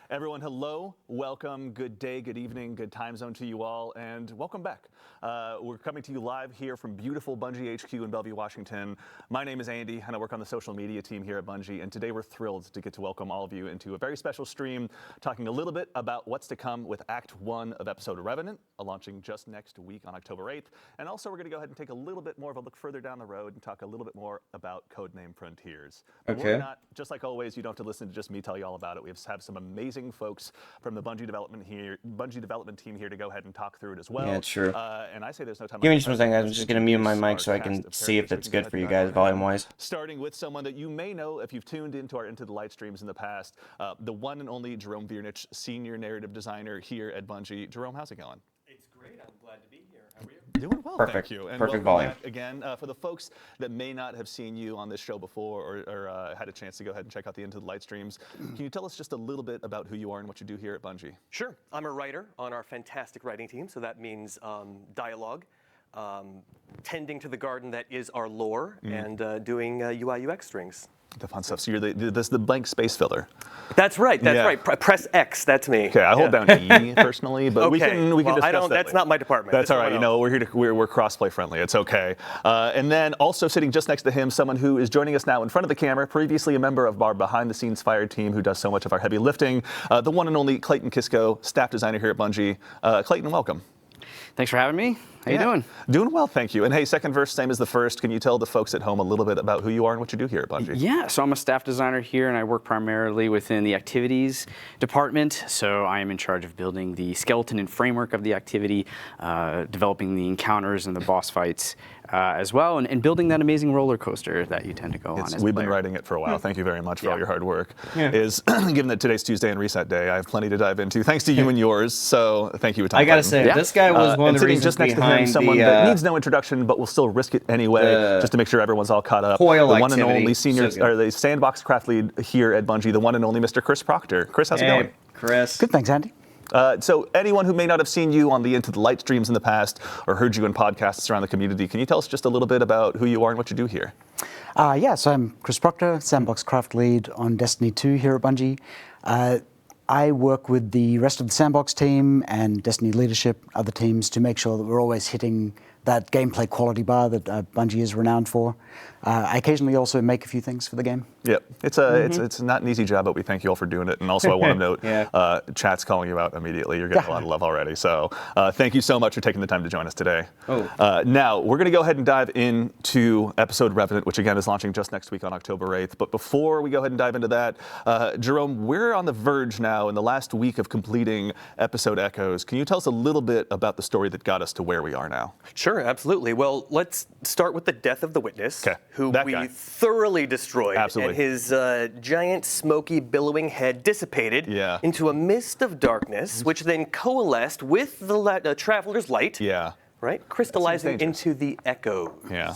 Everyone, hello, welcome, good day, good evening, good time zone to you all, and welcome back. We're coming to you live here from beautiful Bungie HQ in Bellevue, Washington. My name is Andy, and I work on the social media team here at Bungie, and today we're thrilled to get to welcome all of you into a very special stream, talking a little bit about what's to come with Act 1 of episode Revenant, launching just next week on October 8th, and also we're going to go ahead and take a little bit more of a look further down the road and talk a little bit more about Codename Frontiers. But Okay. just like always, you don't have to listen to just me tell you all about it. We have some amazing folks from the Bungie development team here to go ahead and talk through it as well. Yeah, true. And I say there's no time. Give me just one second, guys. I'm just going to mute my mic so I can see if it's good for you guys volume-wise. Starting with someone that you may know if you've tuned into our Into the Light streams in the past, the one and only Jerome Viernich, senior narrative designer here at Bungie. Jerome, how's it going? It's great. I'm glad to be here. How are you? Doing well, Perfect. thank you. And Perfect welcome volume. back again. For the folks that may not have seen you on this show before or had a chance to go ahead and check out the Into the Light streams, can you tell us just a little bit about who you are and what you do here at Bungie? Sure. I'm a writer on our fantastic writing team, so that means dialogue, tending to the garden that is our lore, and doing UI UX strings. The fun stuff. So you're the blank space filler. That's right. That's Yeah. right. Press X. That's me. Okay, I hold down E personally, but we can well, discuss I don't. that That's later. not my department. That's all right. someone You know, else. we're crossplay friendly. It's okay. And then also sitting just next to him, someone who is joining us now in front of the camera, previously a member of our behind-the-scenes fire team, who does so much of our heavy lifting. The one and only Clayton Kisko, staff designer here at Bungie. Clayton, welcome. Thanks for having me. How you doing? Doing well, thank you. And hey, second verse, same as the first. Can you tell the folks at home a little bit about who you are and what you do here at Bungie? Yeah, so I'm a staff designer here, and I work primarily within the activities department. So I am in charge of building the skeleton and framework of the activity, developing the encounters and the boss fights as well, and building that amazing roller coaster that you tend to go on as a We've been player. writing it for a while. Thank you very much for all Yeah. your hard work. Yeah. Given that today's Tuesday and reset day, I have plenty to dive into. Thanks to you and yours. So thank you, Tom. I gotta Clayton. say, Yeah. this guy was one And of the sitting reasons just next to him, behind someone the that needs no introduction, but will still risk it anyway, just to make sure everyone's all caught up. Coil the one and activity. only senior, So good. or the sandbox craft lead here at Bungie, the one and only Mr. Chris Proctor. Chris, how's it going? Hey, Chris. Good, thanks, Andy. So anyone who may not have seen you on the Into the Light streams in the past or heard you in podcasts around the community, can you tell us just a little bit about who you are and what you do here? So I'm Chris Proctor, Sandbox Craft Lead on Destiny 2 here at Bungie. I work with the rest of the Sandbox team and Destiny leadership, other teams, to make sure that we're always hitting that gameplay quality bar that Bungie is renowned for. I occasionally also make a few things for the game. Yep, it's not an easy job, but we thank you all for doing it. And also, I want to note, Yeah. chat's calling you out immediately. You're getting a lot of love already. So thank you so much for taking the time to join us today. Now, we're going to go ahead and dive into episode Revenant, which again is launching just next week on October 8th. But before we go ahead and dive into that, Jerome, we're on the verge now in the last week of completing episode Echoes. Can you tell us a little bit about the story that got us to where we are now? Sure, absolutely. Well, let's start with the death of the witness, 'Kay. who That we guy. thoroughly destroyed. Absolutely. And his giant, smoky, billowing head dissipated Yeah. into a mist of darkness, which then coalesced with the traveler's light, Yeah. right? Crystallizing dangerous. into the echoes. Yeah.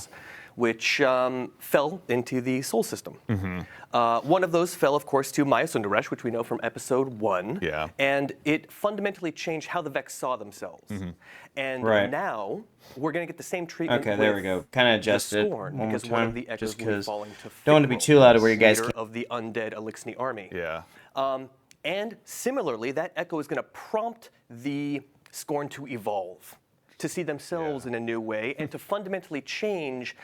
Which fell into the soul system. Mm-hmm. One of those fell, of course, to Maya Sundaresh, which we know from episode 1. Yeah. And it fundamentally changed how the Vex saw themselves. And Right. now we're going to get the same treatment. Okay, there with we go. Kind of the adjust it Scorn, one more because one of time, the echoes just will be 'cause falling to don't want to be Fickle, too loud where you guys leader can. of the undead Elixni army. Yeah. And similarly, that echo is going to prompt the Scorn to evolve, to see themselves in a new way, and to fundamentally change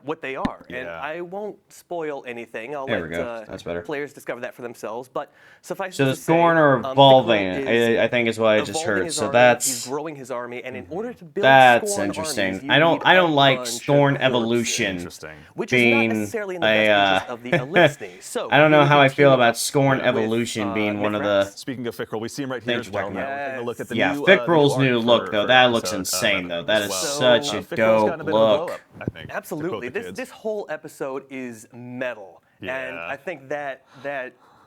what they are. And Yeah. I won't spoil anything. I'll There let we go. That's better. players discover that for themselves. But suffice So it the to say, Scorn are Fickle evolving, is I think is what I just evolving heard. his So army, that's he's growing his army, and in order to build that's Scorn interesting. armies, you I don't need a like bunch of Thorn corpses. evolution Interesting. Which is being not necessarily in the best interest of the Elixni. So I don't know we how I can feel team about up Scorn with, evolution being one of the. Mithrax. Speaking of Fickrell, we see him right here. Thanks for checking We're out. taking a look at the Yeah, new, Fickrell's new art look for- though, for that looks episode, insane though. Revenant That as is well. such a Fickrell's dope gotten a bit of a blow look. up, I think, to quote Absolutely. the This kids. this whole episode is metal. And Yeah. I think that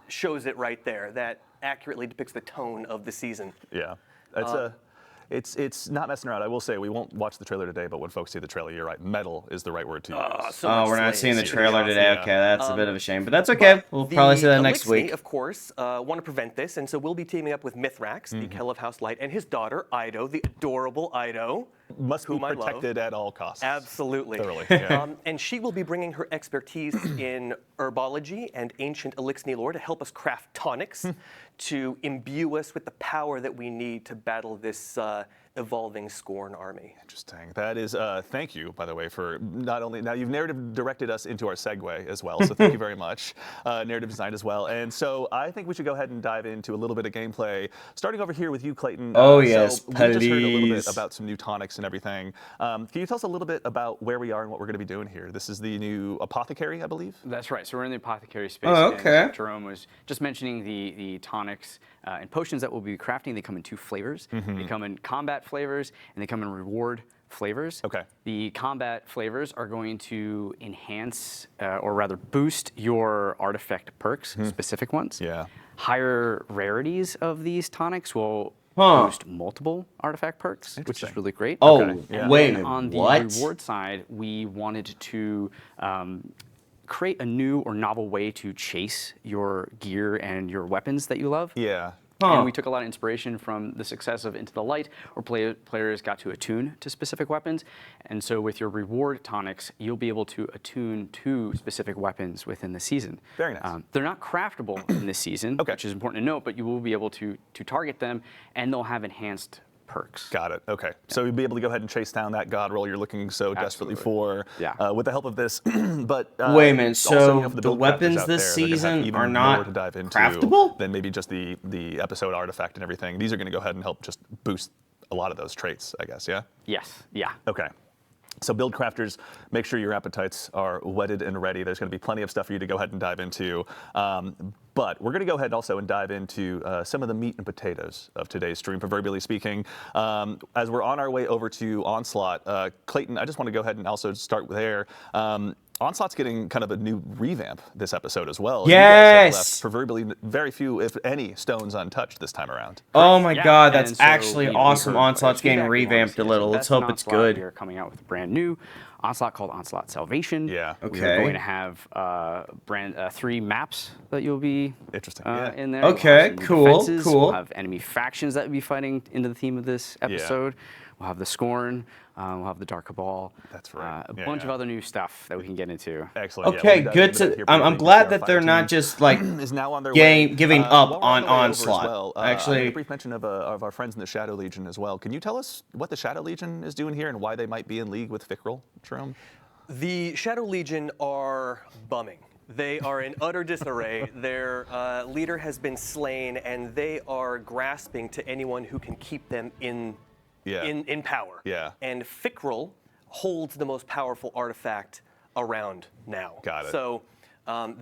shows it right there. That accurately depicts the tone of the season. Yeah, it's not messing around. I will say we won't watch the trailer today, but when folks see the trailer, you're right. Metal is the right word to use. So Oh, much we're not slaves. seeing the It's trailer awesome. today. Yeah. Okay, that's a bit of a shame, but that's okay. We'll probably see that next Elixni, week. of course, want to prevent this, and so we'll be teaming up with Mithrax, the Kell of House Light, and his daughter, Ido, the adorable Ido. Must be whom I love. protected at all costs. Absolutely. Thoroughly. Yeah. And she will be bringing her expertise in herbology and ancient elixir lore to help us craft tonics to imbue us with the power that we need to battle this evolving Scorn army. Interesting. That is, thank you, by the way, for not only, now you've narrative directed us into our segue as well, so thank you very much. Narrative design as well. And so I think we should go ahead and dive into a little bit of gameplay, starting over here with you, Clayton. Oh, yes, so we just heard a little bit please. about some new tonics and everything. Can you tell us a little bit about where we are and what we're going to be doing here? This is the new apothecary, I believe? That's right. So we're in the apothecary space. Oh, okay. And Jerome was just mentioning the tonics and potions that we'll be crafting. They come in 2 flavors. They come in combat flavors and they come in reward flavors. Okay. The combat flavors are going to enhance or rather boost your artifact perks, specific ones. Yeah. Higher rarities of these tonics will boost multiple artifact perks, which is really great. Oh, And wait a then minute, on the what? reward side, we wanted to create a new or novel way to chase your gear and your weapons that you love. Yeah. And we took a lot of inspiration from the success of Into the Light, where players got to attune to specific weapons. And so with your reward tonics, you'll be able to attune to specific weapons within the season. Very nice. They're not craftable in this season, which is important to note, but you will be able to target them, and they'll have enhanced perks. Got it. Okay. So you'll be able to go ahead and chase down that god roll you're looking so desperately for with the help of this. But wait a minute. also, So you know, for the build crafters weapons out this there, they're gonna have season even are more not to dive into craftable? than maybe just the episode artifact and everything. These are going to go ahead and help just boost a lot of those traits, I guess. Yeah. Yes. Yeah. Okay. So build crafters, make sure your appetites are whetted and ready. There's going to be plenty of stuff for you to go ahead and dive into. But we're going to go ahead also and dive into some of the meat and potatoes of today's stream, proverbially speaking. As we're on our way over to Onslaught, Clayton, I just want to go ahead and also start there. Onslaught's getting kind of a new revamp this episode as well. Yes! You guys have left proverbially very few, if any, stones untouched this time around. Oh my God, And that's so actually we awesome. heard Onslaught's getting feedback. We wanna revamped see a this little. Let's investment hope it's Onslaught. good. We are coming out with a brand new Onslaught called Onslaught Salvation. Yeah. We Okay. are going to have 3 maps that you'll be Interesting, yeah. in there. Okay, We'll have some new cool, defenses. cool. We'll have enemy factions that will be fighting into the theme of this episode. We'll have the Scorn. We'll have the Dark Cabal. That's right. A Yeah, bunch of yeah. other new stuff that we can get into. Excellent. Yeah, Okay, we'll dive good into that to. here I'm briefly. glad Our that they're fighting not team just like is now on their way. giving While up we're on the way over Onslaught. As well, I made Actually, a brief mention of our friends in the Shadow Legion as well. Can you tell us what the Shadow Legion is doing here and why they might be in league with Fickrel, Jerome? The Shadow Legion are bumming. They are in utter disarray. Their leader has been slain, and they are grasping to anyone who can keep them in power. Yeah. And Fickrel holds the most powerful artifact around now. Got it. So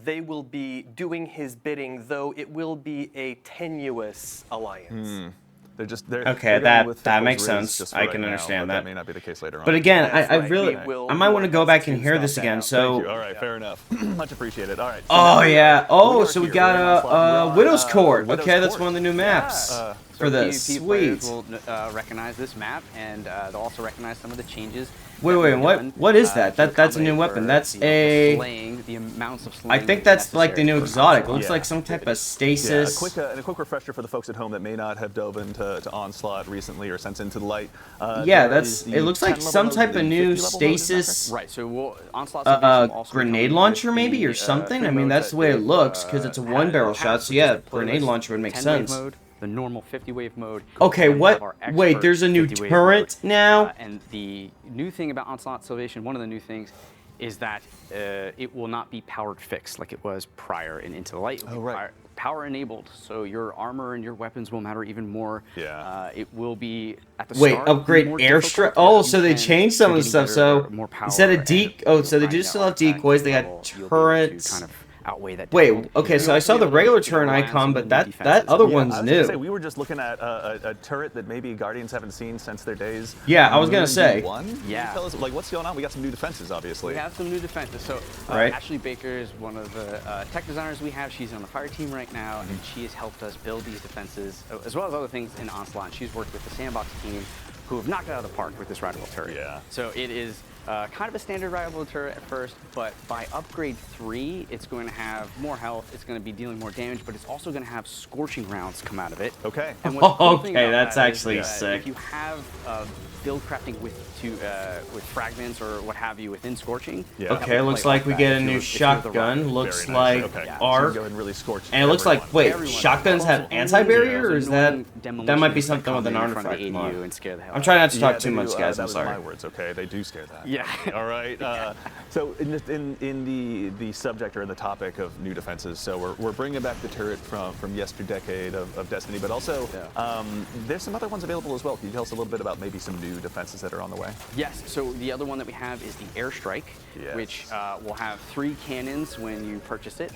they will be doing his bidding, though it will be a tenuous alliance. They're Okay, going with that Fickrel's makes riz sense. just for I right can now, understand but that. may not be the case later on. but again, That's I right. really, We will I might do want to our go best back and to hear snuff this that again. out. So, Thank you. All right, fair enough. Much appreciated. All right. So oh now yeah, oh, are so we here. got We're in Onslaught. a Widow's Court. Widow's Okay, that's Court. one of the new maps for this. PvP Sweet. players will recognize this map, and they'll also recognize some of the changes. Wait, what is that? That's a new weapon. That's a. The amounts of I slaying think that that's is like the new necessary for exotic. Onslaught. Looks like some type of Yeah, stasis. a quick refresher for the folks at home that may not have dove into Onslaught recently or since Into the Light. Yeah, there is it the looks like 10 level some mode type and of the new 50 level mode, is that stasis. Right, so Onslaught Salvation will also be Grenade coming launcher with maybe the, or something. I free mean, modes that's that the way it they've, looks because it's a one barrel had shot. So for yeah, just the grenade playlist. launcher would make 10-wave sense. Mode, the normal 50-wave mode. Okay, and we what? have our Wait, expert there's a new 50-wave turret mode. now. And the new thing about Onslaught Salvation, one of the new things, is that it will not be powered fixed like it was prior in Into the Light. It will be power enabled, so your armor and your weapons will matter even more. Yeah. It will be at the Wait, start upgrade more airstrike. difficult, Oh, but so you they can- changed some you're of the getting stuff. So better, more power, instead of and oh, so they you'll do find still that have artifact decoys. They level, got you'll be able to turrets. kind of outweigh that Wait, difficulty. okay, so I saw the regular turret icon, but that other Yeah, one's I was gonna new. say, we were just looking at a turret that maybe Guardians haven't seen since their days. Yeah, I was gonna say. Can you Yeah. tell us, like, what's going on? We got some new defenses, obviously. We have some new defenses. So Right. Ashley Baker is one of the tech designers we have. She's on the fire team right now, and she has helped us build these defenses, as well as other things in Onslaught. She's worked with the Sandbox team, who have knocked it out of the park with this rideable turret. Yeah. So it is kind of a standard rideable turret at first, but by upgrade 3, it's going to have more health, it's going to be dealing more damage, but it's also going to have scorching rounds come out of it. Okay. And what's the cool thing Okay, about that's that is actually that sick. If you have build crafting with fragments or what have you within Scorching. Yeah. Okay, looks like we get a new shotgun. Looks like arc. Go ahead and really scorch And it looks like, wait, Everyone. shotguns have Also, anti-barrier, or only is that demolition might be units that something come with an in front of the artifact mod? ADU and scare the hell I'm out trying of not to talk Yeah, too they much, do, guys. that I'm was sorry. my words, okay? They do scare that. Yeah. All right. So in the subject or in the topic of new defenses, so we're bringing back the turret from yesterdecade of Destiny, but also there's some other ones available as well. Can you tell us a little bit about maybe some new defenses that are on the way? Yes, so the other one that we have is the Airstrike, Yes. which will have 3 cannons when you purchase it,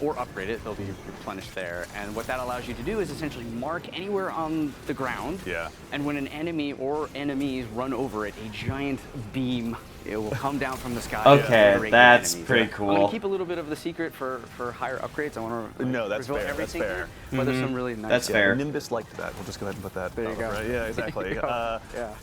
or upgrade it. They'll be replenished there. And what that allows you to do is essentially mark anywhere on the ground. Yeah. And when an enemy or enemies run over it, a giant beam, it will come down from the sky. Okay, and obliterate the that's enemies. pretty I'm cool. going to keep a little bit of the secret for higher upgrades. I want to No, that's reveal fair, that's everything fair. here, but there's some really nice That's stuff. fair. Nimbus liked that. We'll just go ahead and put that. There you go. Right? Yeah, exactly.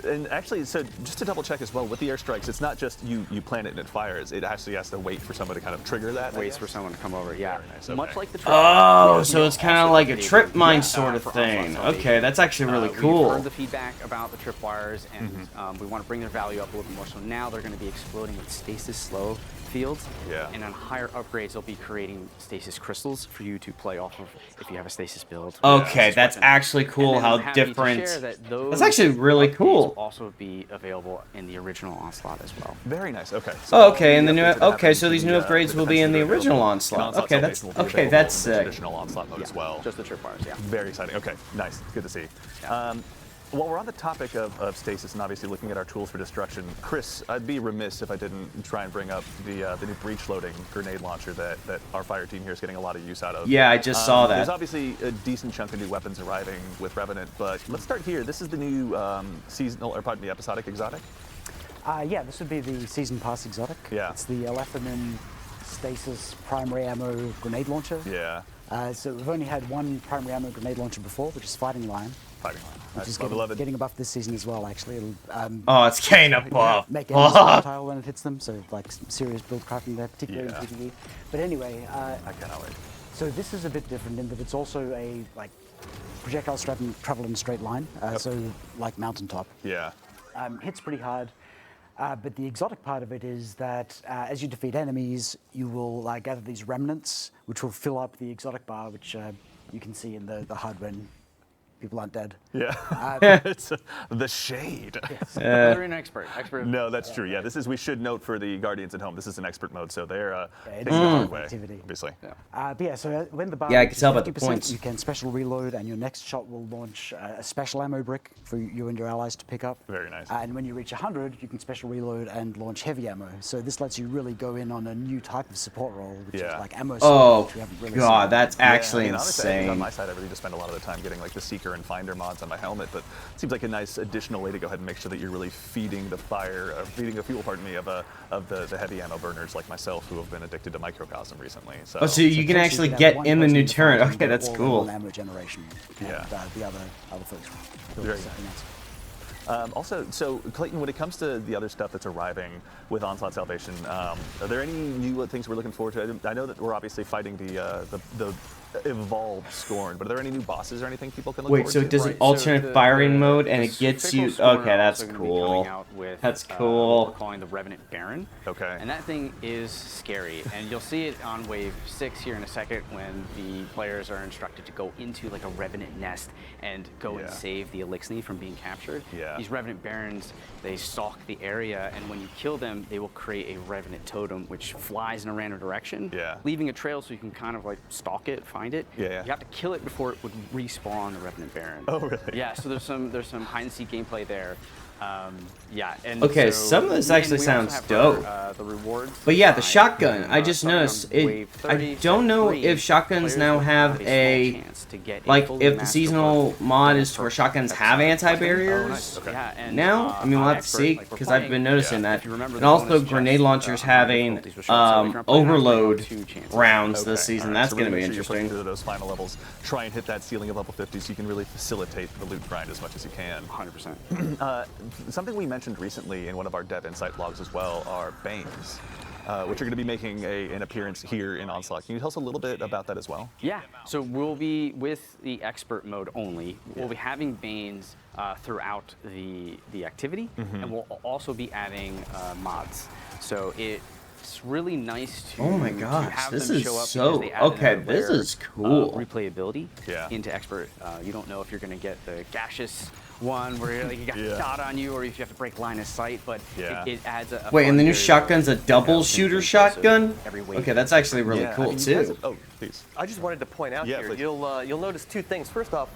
And actually, so just to double check as well, with the airstrikes, it's not just you plant it and it fires. It actually has to wait for someone to kind of trigger that. Waits for someone to come over. Yeah. Very nice, okay. Much like the Oh, trip. so it's kind of like a trip mine sort of thing. Okay, that's actually really We've cool. heard the feedback about the tripwires, and we want to bring their value up a little bit more. So now they're going to be exploding with stasis slow fields. Yeah. And on higher upgrades, they'll be creating stasis crystals for you to play off of if you have a stasis build. Okay, that's actually And cool then how I'm happy to different. share that those That's actually really updates cool. will also be available in the original Onslaught as well. Very nice. Okay. Oh, okay, and the new updates that okay, happen so these to new the, upgrades will be defenses in the that are original available. Onslaught. And Okay, that's Salvation will be okay, available that's in the sick. traditional Onslaught mode as well. Just the tripwires, yeah. Very exciting. Okay, nice. Good to see. While we're on the topic of stasis and obviously looking at our tools for destruction, Chris, I'd be remiss if I didn't try and bring up the new breach loading grenade launcher that our fire team here is getting a lot of use out of. Yeah, I just saw There's that. obviously a decent chunk of new weapons arriving with Revenant, but let's start here. This is the new seasonal, or pardon me, episodic exotic. Yeah, this would be the Season Pass exotic. Yeah. It's the Alephamin Stasis Primary Ammo Grenade Launcher. Yeah. So we've only had one primary ammo grenade launcher before, which is Fighting Lion, Fighting line. which is Nice. getting a buff this season as well, actually. It'll Oh, it's getting a buff. make enemies volatile when it hits them, so like serious build crafting there, particularly Yeah. in PvE. But anyway, I cannot wait. so this is a bit different in that it's also a projectile travel in a straight line, so like mountaintop. Yeah. Hits pretty hard. But the exotic part of it is that as you defeat enemies, you will gather these remnants, which will fill up the exotic bar, which you can see in the HUD when people aren't dead. Yeah. It's the shade. They're an expert. No, that's true. Yeah, we should note for the Guardians at home, this is an expert mode, so they're it's taking it the hard way, activity. obviously. But yeah, so when the bar Yeah, I can reaches tell by the 50%, points. you can special reload, and your next shot will launch a special ammo brick for you and your allies to pick up. Very nice. And when you reach 100, you can special reload and launch heavy ammo. So this lets you really go in on a new type of support role, which Yeah. is like ammo Oh, support, which we haven't really God, seen. that's actually Yeah, I mean, honestly, I think on insane. my side, I really just spend a lot of the time getting like the Seeker and Finder mods on my helmet, but it seems like a nice additional way to go ahead and make sure that you're really feeding the fire, feeding the fuel, pardon me, of the heavy ammo burners like myself who have been addicted to microcosm recently. So, Oh, so you can Essentially, actually you have get one in the person new in the turret. fight and Okay, do that's all cool. the ammo generation. Yeah. And the other folks build Very something else. Also, so Clayton, when it comes to the other stuff that's arriving with Onslaught Salvation, are there any new things we're looking forward to? I know that we're obviously fighting the evolved Scorn, but are there any new bosses or anything people can look Wait, forward so to? it does an Right, so alternate firing mode and the it gets Fickle you. Scorn Okay, are that's also gonna be coming cool. out with, That's what cool. we're calling the Revenant Baron. Okay. And that thing is scary, and you'll see it on wave 6 here in a second when the players are instructed to go into like a Revenant nest and go and Yeah. save the Elixni from being captured. Yeah. These Revenant Barons, they stalk the area, and when you kill them, they will create a Revenant totem which flies in a random direction, Yeah. leaving a trail so you can kind of like stalk it, find it. Yeah. You have to kill it before it would respawn the Revenant Baron. Oh, really? Yeah, so there's some hide and seek gameplay there. Yeah, and Okay, so, some of this and actually we also sounds have dope. the rewards. But yeah, the side, shotgun. I just starting on noticed wave it. I 30, don't know step if 3, shotguns players now will have small a chance to get a like fully if the mastered seasonal weapon mod and is for perk shotguns that's have weapon. anti-barriers. Oh, nice. Okay. Yeah, and, Now, I mean, we'll on have to expert, see like we're because I've been playing, noticing yeah, that. if you remember And the also, bonus grenade chest, launchers higher having difficulties with shots, so we can really have overload 2 chances. rounds Okay, this season. all right, That's so going to really be make sure you're pushing interesting. through those final levels. Try and hit that ceiling of level 50 so you can really facilitate the loot grind as much as you can. 100%. Something we mentioned recently in one of our Dev Insight blogs as well are Banes. which are going to be making an appearance here in Onslaught. Can you tell us a little bit about that as well? Yeah, so we'll be, with the expert mode only, we'll be having Banes throughout the activity, and we'll also be adding mods. So it's really nice to, oh my to gosh, have this them is show up so, because they added okay, another this layer is cool. replayability Yeah. into expert. You don't know if you're going to get the gaseous one where you got Yeah. dot on you, or if you have to break line of sight, but Yeah. it adds a Wait, fun and the new variable shotgun's a double without shooter thinking close of shotgun? every wave. Okay, that's actually really Yeah, I cool mean, you guys- too. oh, please. I just wanted to point out Yeah, here, please. you'll notice two things. First off,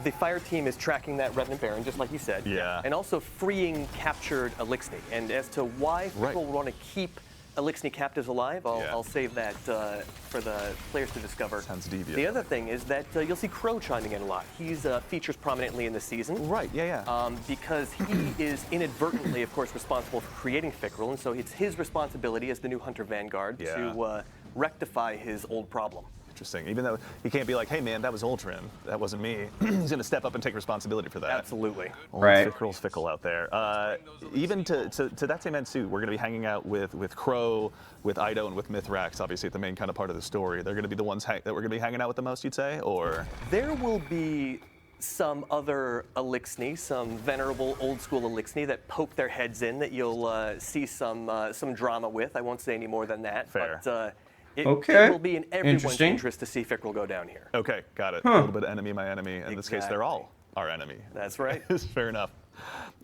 the fire team is tracking that Revenant Baron, just like you said. Yeah. And also freeing captured Elixni. And as to why people want to keep Elixni captives alive, I'll save that for the players to discover. Sounds devious. The other thing is that you'll see Crow chiming in a lot. He's features prominently in the season. Right, yeah. Because he is inadvertently, of course, responsible for creating Fickrel, and so it's his responsibility as the new Hunter Vanguard to rectify his old problem. Interesting. Even though he can't be like, hey man, that was Ultron, that wasn't me. He's going to step up and take responsibility for that. Absolutely. Right. Fickrel's fickle out there. Even to that same end too, we're going to be hanging out with Crow, with Ido, and with Mithrax, obviously the main kind of part of the story. They're going to be the ones that we're going to be hanging out with the most, you'd say? Or There will be some other Elixni, some venerable old school Elixni that poke their heads in that you'll see some drama with. I won't say any more than that. Fair. But it Okay. will be in everyone's Interesting. interest to see Fickrel go down here. Okay, got it. A little bit of enemy, my enemy. In this case, they're Exactly. all our enemy. That's right. Fair enough.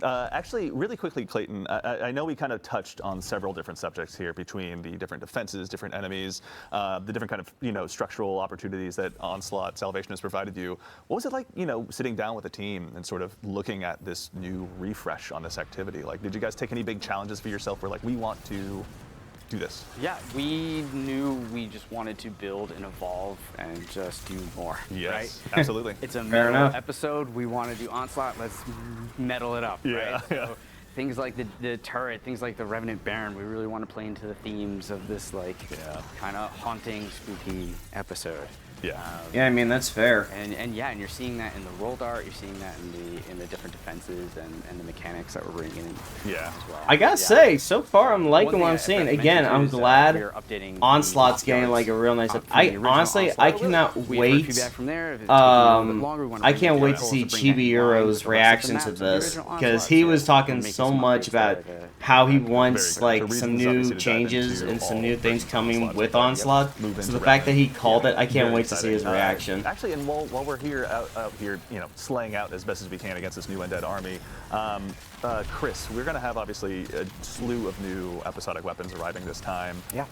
Actually, really quickly, Clayton, I know we kind of touched on several different subjects here between the different defenses, different enemies, the different kind of structural opportunities that Onslaught Salvation has provided you. What was it like, sitting down with a team and sort of looking at this new refresh on this activity? Like, did you guys take any big challenges for yourself where like we want to do this? Yeah, we knew we just wanted to build and evolve and just do more. Yes, right? absolutely. It's a Fair metal enough. episode. We want to do Onslaught. Let's metal it up. Yeah, right? yeah. So things like the turret, things like the Revenant Baron. We really want to play into the themes of this kind of haunting, spooky episode. Yeah. Yeah, I mean, that's fair. And you're seeing that in the roll dart. You're seeing that in the different defenses and the mechanics that we're bringing in Yeah. as well. I gotta say, so far I'm liking what I'm seeing. seeing. Again, I'm glad Onslaught's getting like a real nice. I honestly, I cannot wait. I can't wait to see Chibi Euro's reaction to this because he was talking so much about how he wants like some new changes and some new things coming with Onslaught. So the fact that he called it, I can't wait to see his reaction. Actually, and while we're here, out here, slaying out as best as we can against this new undead army, Chris, we're going to have obviously a slew of new episodic weapons arriving this time. Yeah.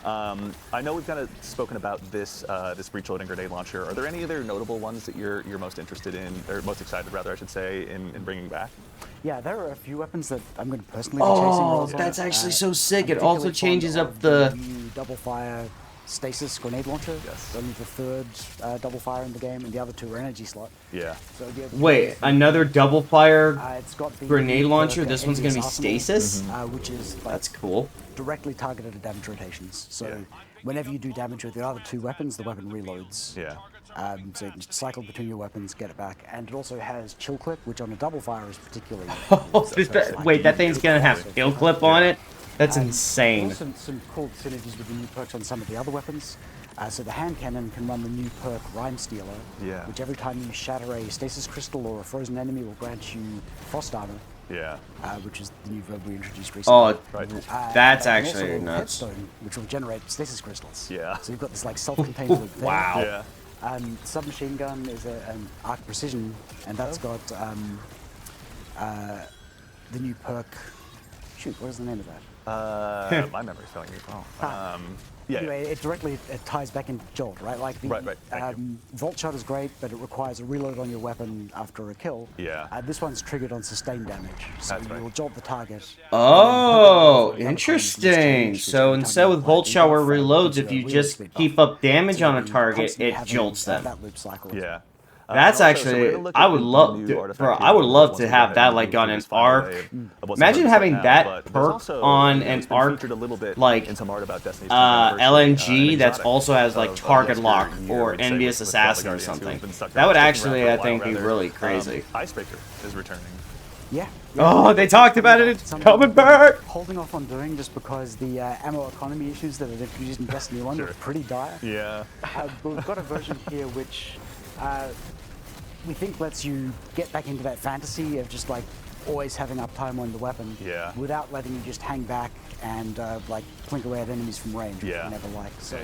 I know we've kind of spoken about this breech loading grenade launcher. Are there any other notable ones that you're most interested in, or most excited, rather, I should say, in bringing back? Yeah, there are a few weapons that I'm going to personally be chasing. Oh, that's actually so sick. It I'm also particularly changes fond up of the. new double fire stasis grenade launcher. Yes. Only the third double fire in the game, and the other two are energy slot. Yeah. So the Wait, another double fire it's got the grenade new launcher? perk, This one's gonna be Envious Arsenal, stasis? which is like, That's cool. directly targeted at damage rotations. So whenever you do damage with the other two weapons, the weapon reloads. Yeah. So you can just cycle between your weapons, get it back, and it also has chill clip, which on a double fire is particularly. Wait, that thing's gonna have kill clip on it? That's There's insane. also some cool synergies with the new perks on some of the other weapons. So the hand cannon can run the new perk Rhyme Stealer, which every time you shatter a stasis crystal or a frozen enemy will grant you frost armor, Yeah. which is the new verb we introduced recently. Oh, Right. that's And also actually a nuts. headstone, which will generate stasis crystals. Yeah. So you've got this like self-contained loop there. Wow. Yeah. Submachine gun is an arc precision, and that's got the new perk. Shoot, what is the name of that? My memory's failing me. Anyway, it directly ties back into Jolt, right? Like the Right, thank you. Vault Shot is great, but it requires a reload on your weapon after a kill. Yeah. This one's triggered on sustained damage, so That's right. you will jolt the target. Oh, and then interesting. So instead with Volt Shot where it reloads, if you just keep up damage on a target, it jolts them. That loop cycle. Yeah. That's And also, so we're actually, gonna look I at would the love, new to, artifact bro, here I would love once to we have go that ahead like and on move an through this final arc. wave of what's Imagine happening having right now, that but there's perk also, on it's an been arc, featured a little bit like, in some art about Destiny's 2 Anniversary, LNG an that's exotic also has like of target yesteryear, lock I or would say, envious with assassin or Guardians, who have something. been stuck That would around actually, for a I while, think, be rather. really crazy. Icebreaker is returning. Yeah. Oh, they talked about it. It's coming back. Holding off on doing just because the ammo economy issues that are introduced in Destiny 1 are pretty dire. Yeah. But we've got a version here which we think lets you get back into that fantasy of just like always having uptime on the weapon without letting you just hang back and like plink away at enemies from range, which I never like. So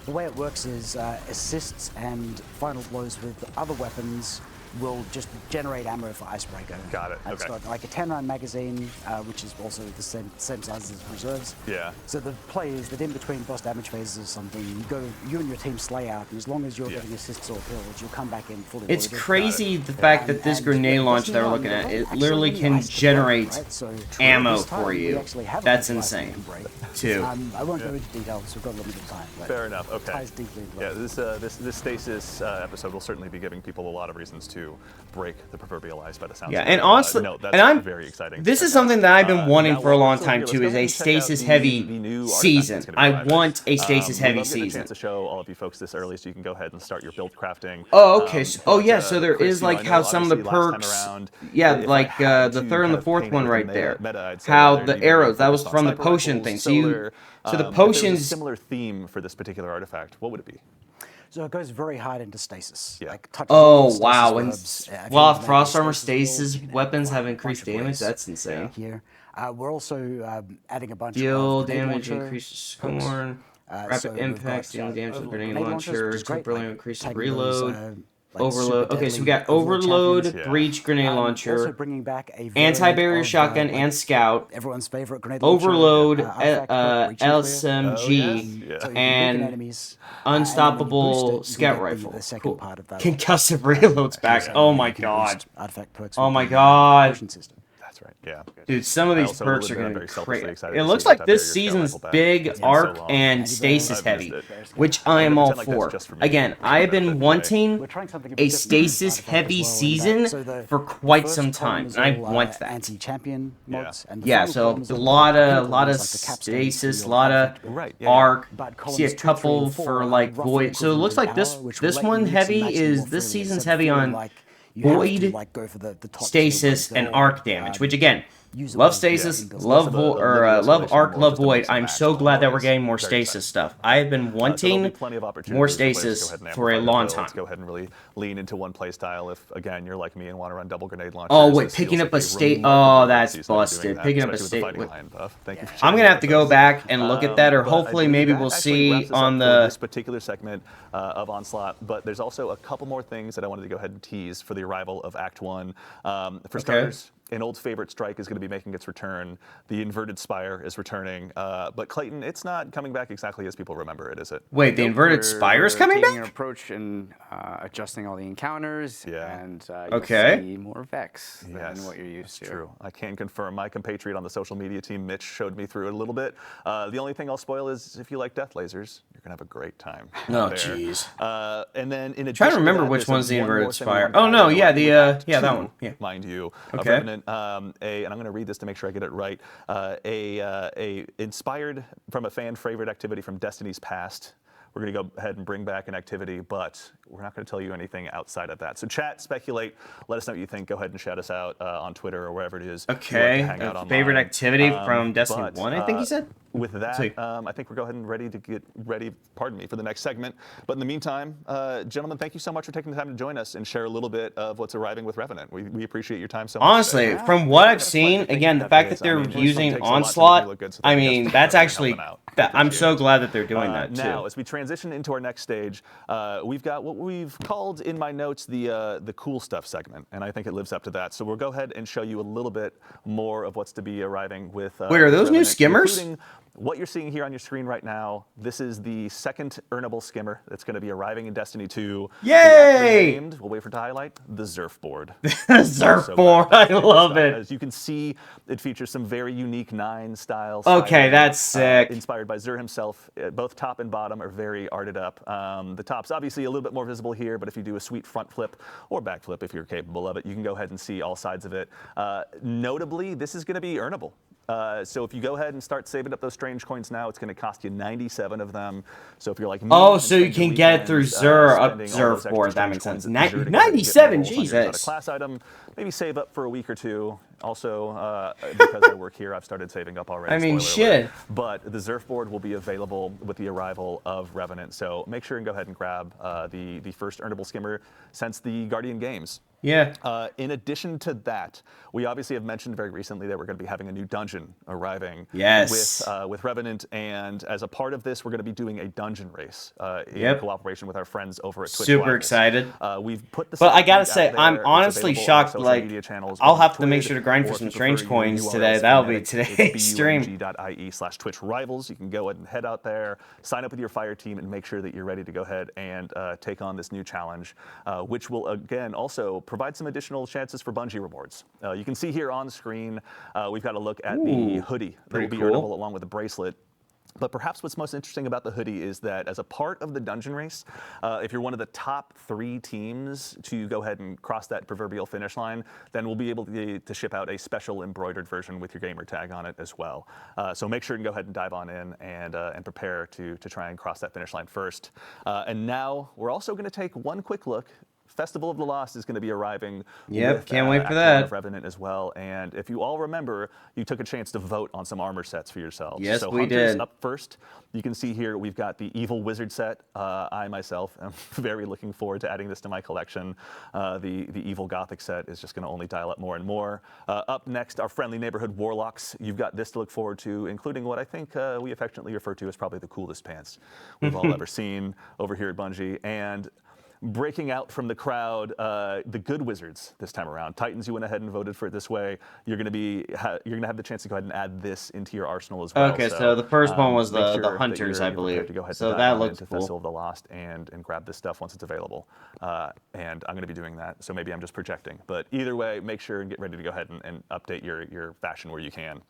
the way it works is assists and final blows with other weapons will just generate ammo for Icebreaker. Got it. It's got like a 10-round magazine, which is also the same size as reserves. Yeah. So the play is that in between boss damage phases or something, you and your team slay out, and as long as you're getting assists or kills, you'll come back in fully loaded. It's crazy the fact that this grenade launcher that we're looking at, it literally can generate ammo for you. That's insane, too. I won't go into details, we've got limited time. Fair enough. Okay. Ties deeply into this stasis episode will certainly be giving people a lot of reasons to break the proverbial ice by the sounds. Yeah, of and it. honestly, no, that's and I'm very exciting. This is something that I've been wanting for a long time too. Is a stasis-heavy season. I want a stasis-heavy season. Chance to show all of you folks this early, so you can go ahead and start your build crafting. Oh, okay. So there is like how some of the perks. Like the third and the fourth one right there. How the arrows. That was from the potion thing. So the potions. Similar theme for this particular artifact. What would it be? So it goes very hard into stasis. Yeah. Like wow. And Frost Armor stasis weapons have increased damage. That's insane. Here. We're also adding a bunch Heal of damage, increases scorn, rapid impact, dealing damage to the grenade launcher, temporarily increases reload. Overload. Okay, so we got Overload, Breach, Grenade Launcher, also bringing back a Anti-Barrier Shotgun and Scout, everyone's favorite grenade launcher, Overload, LSMG, and Unstoppable Scout Rifle. The second Cool. part of that. Concussive Reload's back. Oh my god. Artifact perks. Oh my god. That's right. Yeah. Dude, some of these perks are going to be crazy. It looks like this season's big arc and stasis heavy, which I am all for. Again, I have been wanting a stasis heavy season for quite some time, and I want that. Anti-champion mods. Yeah, so a lot of stasis, a lot of arc. See a couple for like void. So it looks like this one heavy is this season's heavy on void, stasis, and arc damage, which again, love stasis, love arc, love void. I'm so glad that we're getting more stasis stuff. I have been wanting more stasis for a long time. Let's go ahead and really lean into one play style if, again, you're like me and want to run double grenade launchers. Oh, wait, picking up a state. Oh, that's busted. Picking up a state. I'm going to have to go back and look at that, or hopefully maybe we'll see on this particular segment of Onslaught. But there's also a couple more things that I wanted to go ahead and tease for the arrival of Act 1. For starters, an old favorite strike is going to be making its return. The inverted spire is returning. But Clayton, it's not coming back exactly as people remember it, is it? Wait, the inverted spire is coming back? Taking an approach and adjusting all the encounters, and you'll see more Vex than what you're used to. That's true. I can confirm. My compatriot on the social media team, Mitch, showed me through it a little bit. The only thing I'll spoil is if you like death lasers, you're going to have a great time. Oh, jeez. And then in addition trying to remember which one's the inverted spire. Oh, no, yeah, that one. Yeah. Mind you. Okay. Revenant, and I'm going to read this to make sure I get it right. Inspired from a fan favorite activity from Destiny's past. We're going to go ahead and bring back an activity, but we're not going to tell you anything outside of that. So chat, speculate, let us know what you think. Go ahead and shout us out on Twitter or wherever it is. Okay, favorite activity from Destiny 1, I think you said? With that, I think we're going and ready to get ready, pardon me, for the next segment. But in the meantime, gentlemen, thank you so much for taking the time to join us and share a little bit of what's arriving with Revenant. We appreciate your time so much. Honestly, from what I've seen, again, the fact that they're using Onslaught, I mean, that's actually, I'm so glad that they're doing that too. Now, as we transition into our next stage, we've got what we've called in my notes the cool stuff segment, and I think it lives up to that. So we'll go ahead and show you a little bit more of what's to be arriving with. Wait, are those new skimmers? What you're seeing here on your screen right now, this is the second earnable skimmer that's going to be arriving in Destiny 2. Yay! Named, we'll wait for it to highlight, the Zerfboard. Zerfboard, I love it. As you can see, it features some very unique 9 styles. Okay, that's sick. Inspired by Zer himself. Both top and bottom are very arted up. The top's obviously a little bit more visible here, but if you do a sweet front flip or back flip, if you're capable of it, you can go ahead and see all sides of it. Notably, this is going to be earnable. So if you go ahead and start saving up those strange coins now, it's going to cost you 97 of them. So if you're like me, so you can get it through Zerf That makes sense. 97, Jesus. Class item, maybe save up for a week or two. Also, because I work here, I've started saving up already. I mean, shit. But the Zerf board will be available with the arrival of Revenant. So make sure and go ahead and grab the first earnable skimmer since the Guardian Games. Yeah. In addition to that, we obviously have mentioned very recently that we're going to be having a new dungeon arriving. Yes. With Revenant, and as a part of this, we're going to be doing a dungeon race in cooperation with our friends over at Twitch. Super excited. We've put the. But I gotta say, I'm honestly shocked. Like, I'll have to make sure to grind for some strange coins today. That'll be today's stream. BUNG.ie/Twitch Rivals. You can go ahead and head out there, sign up with your fire team, and make sure that you're ready to go ahead and take on this new challenge, which will again also provide some additional chances for Bungie rewards. You can see here on the screen, we've got a look at the hoodie that will be earnable along with the bracelet. But perhaps what's most interesting about the hoodie is that as a part of the dungeon race, if you're one of the top 3 teams to go ahead and cross that proverbial finish line, then we'll be able to ship out a special embroidered version with your gamer tag on it as well. So make sure and go ahead and dive on in and prepare to try and cross that finish line first. And now we're also going to take one quick look. Festival of the Lost is going to be arriving. Yep, can't wait for that. Revenant as well. And if you all remember, you took a chance to vote on some armor sets for yourselves. Yes, so we Hunters did. Up first. You can see here we've got the Evil Wizard set. I myself am very looking forward to adding this to my collection. The Evil Gothic set is just going to only dial up more and more. Up next, our Friendly Neighborhood Warlocks. You've got this to look forward to, including what I think we affectionately refer to as probably the coolest pants we've all ever seen over here at Bungie. And breaking out from the crowd, the Good Wizards this time around. Titans, you went ahead and voted for it this way. You're going to have the chance to go ahead and add this into your arsenal as well. Okay, so the first one was the Hunters, I believe. So that looks cool. Festival of the Lost and grab this stuff once it's available. And I'm going to be doing that, so maybe I'm just projecting. But either way, make sure and get ready to go ahead and update your fashion where you can.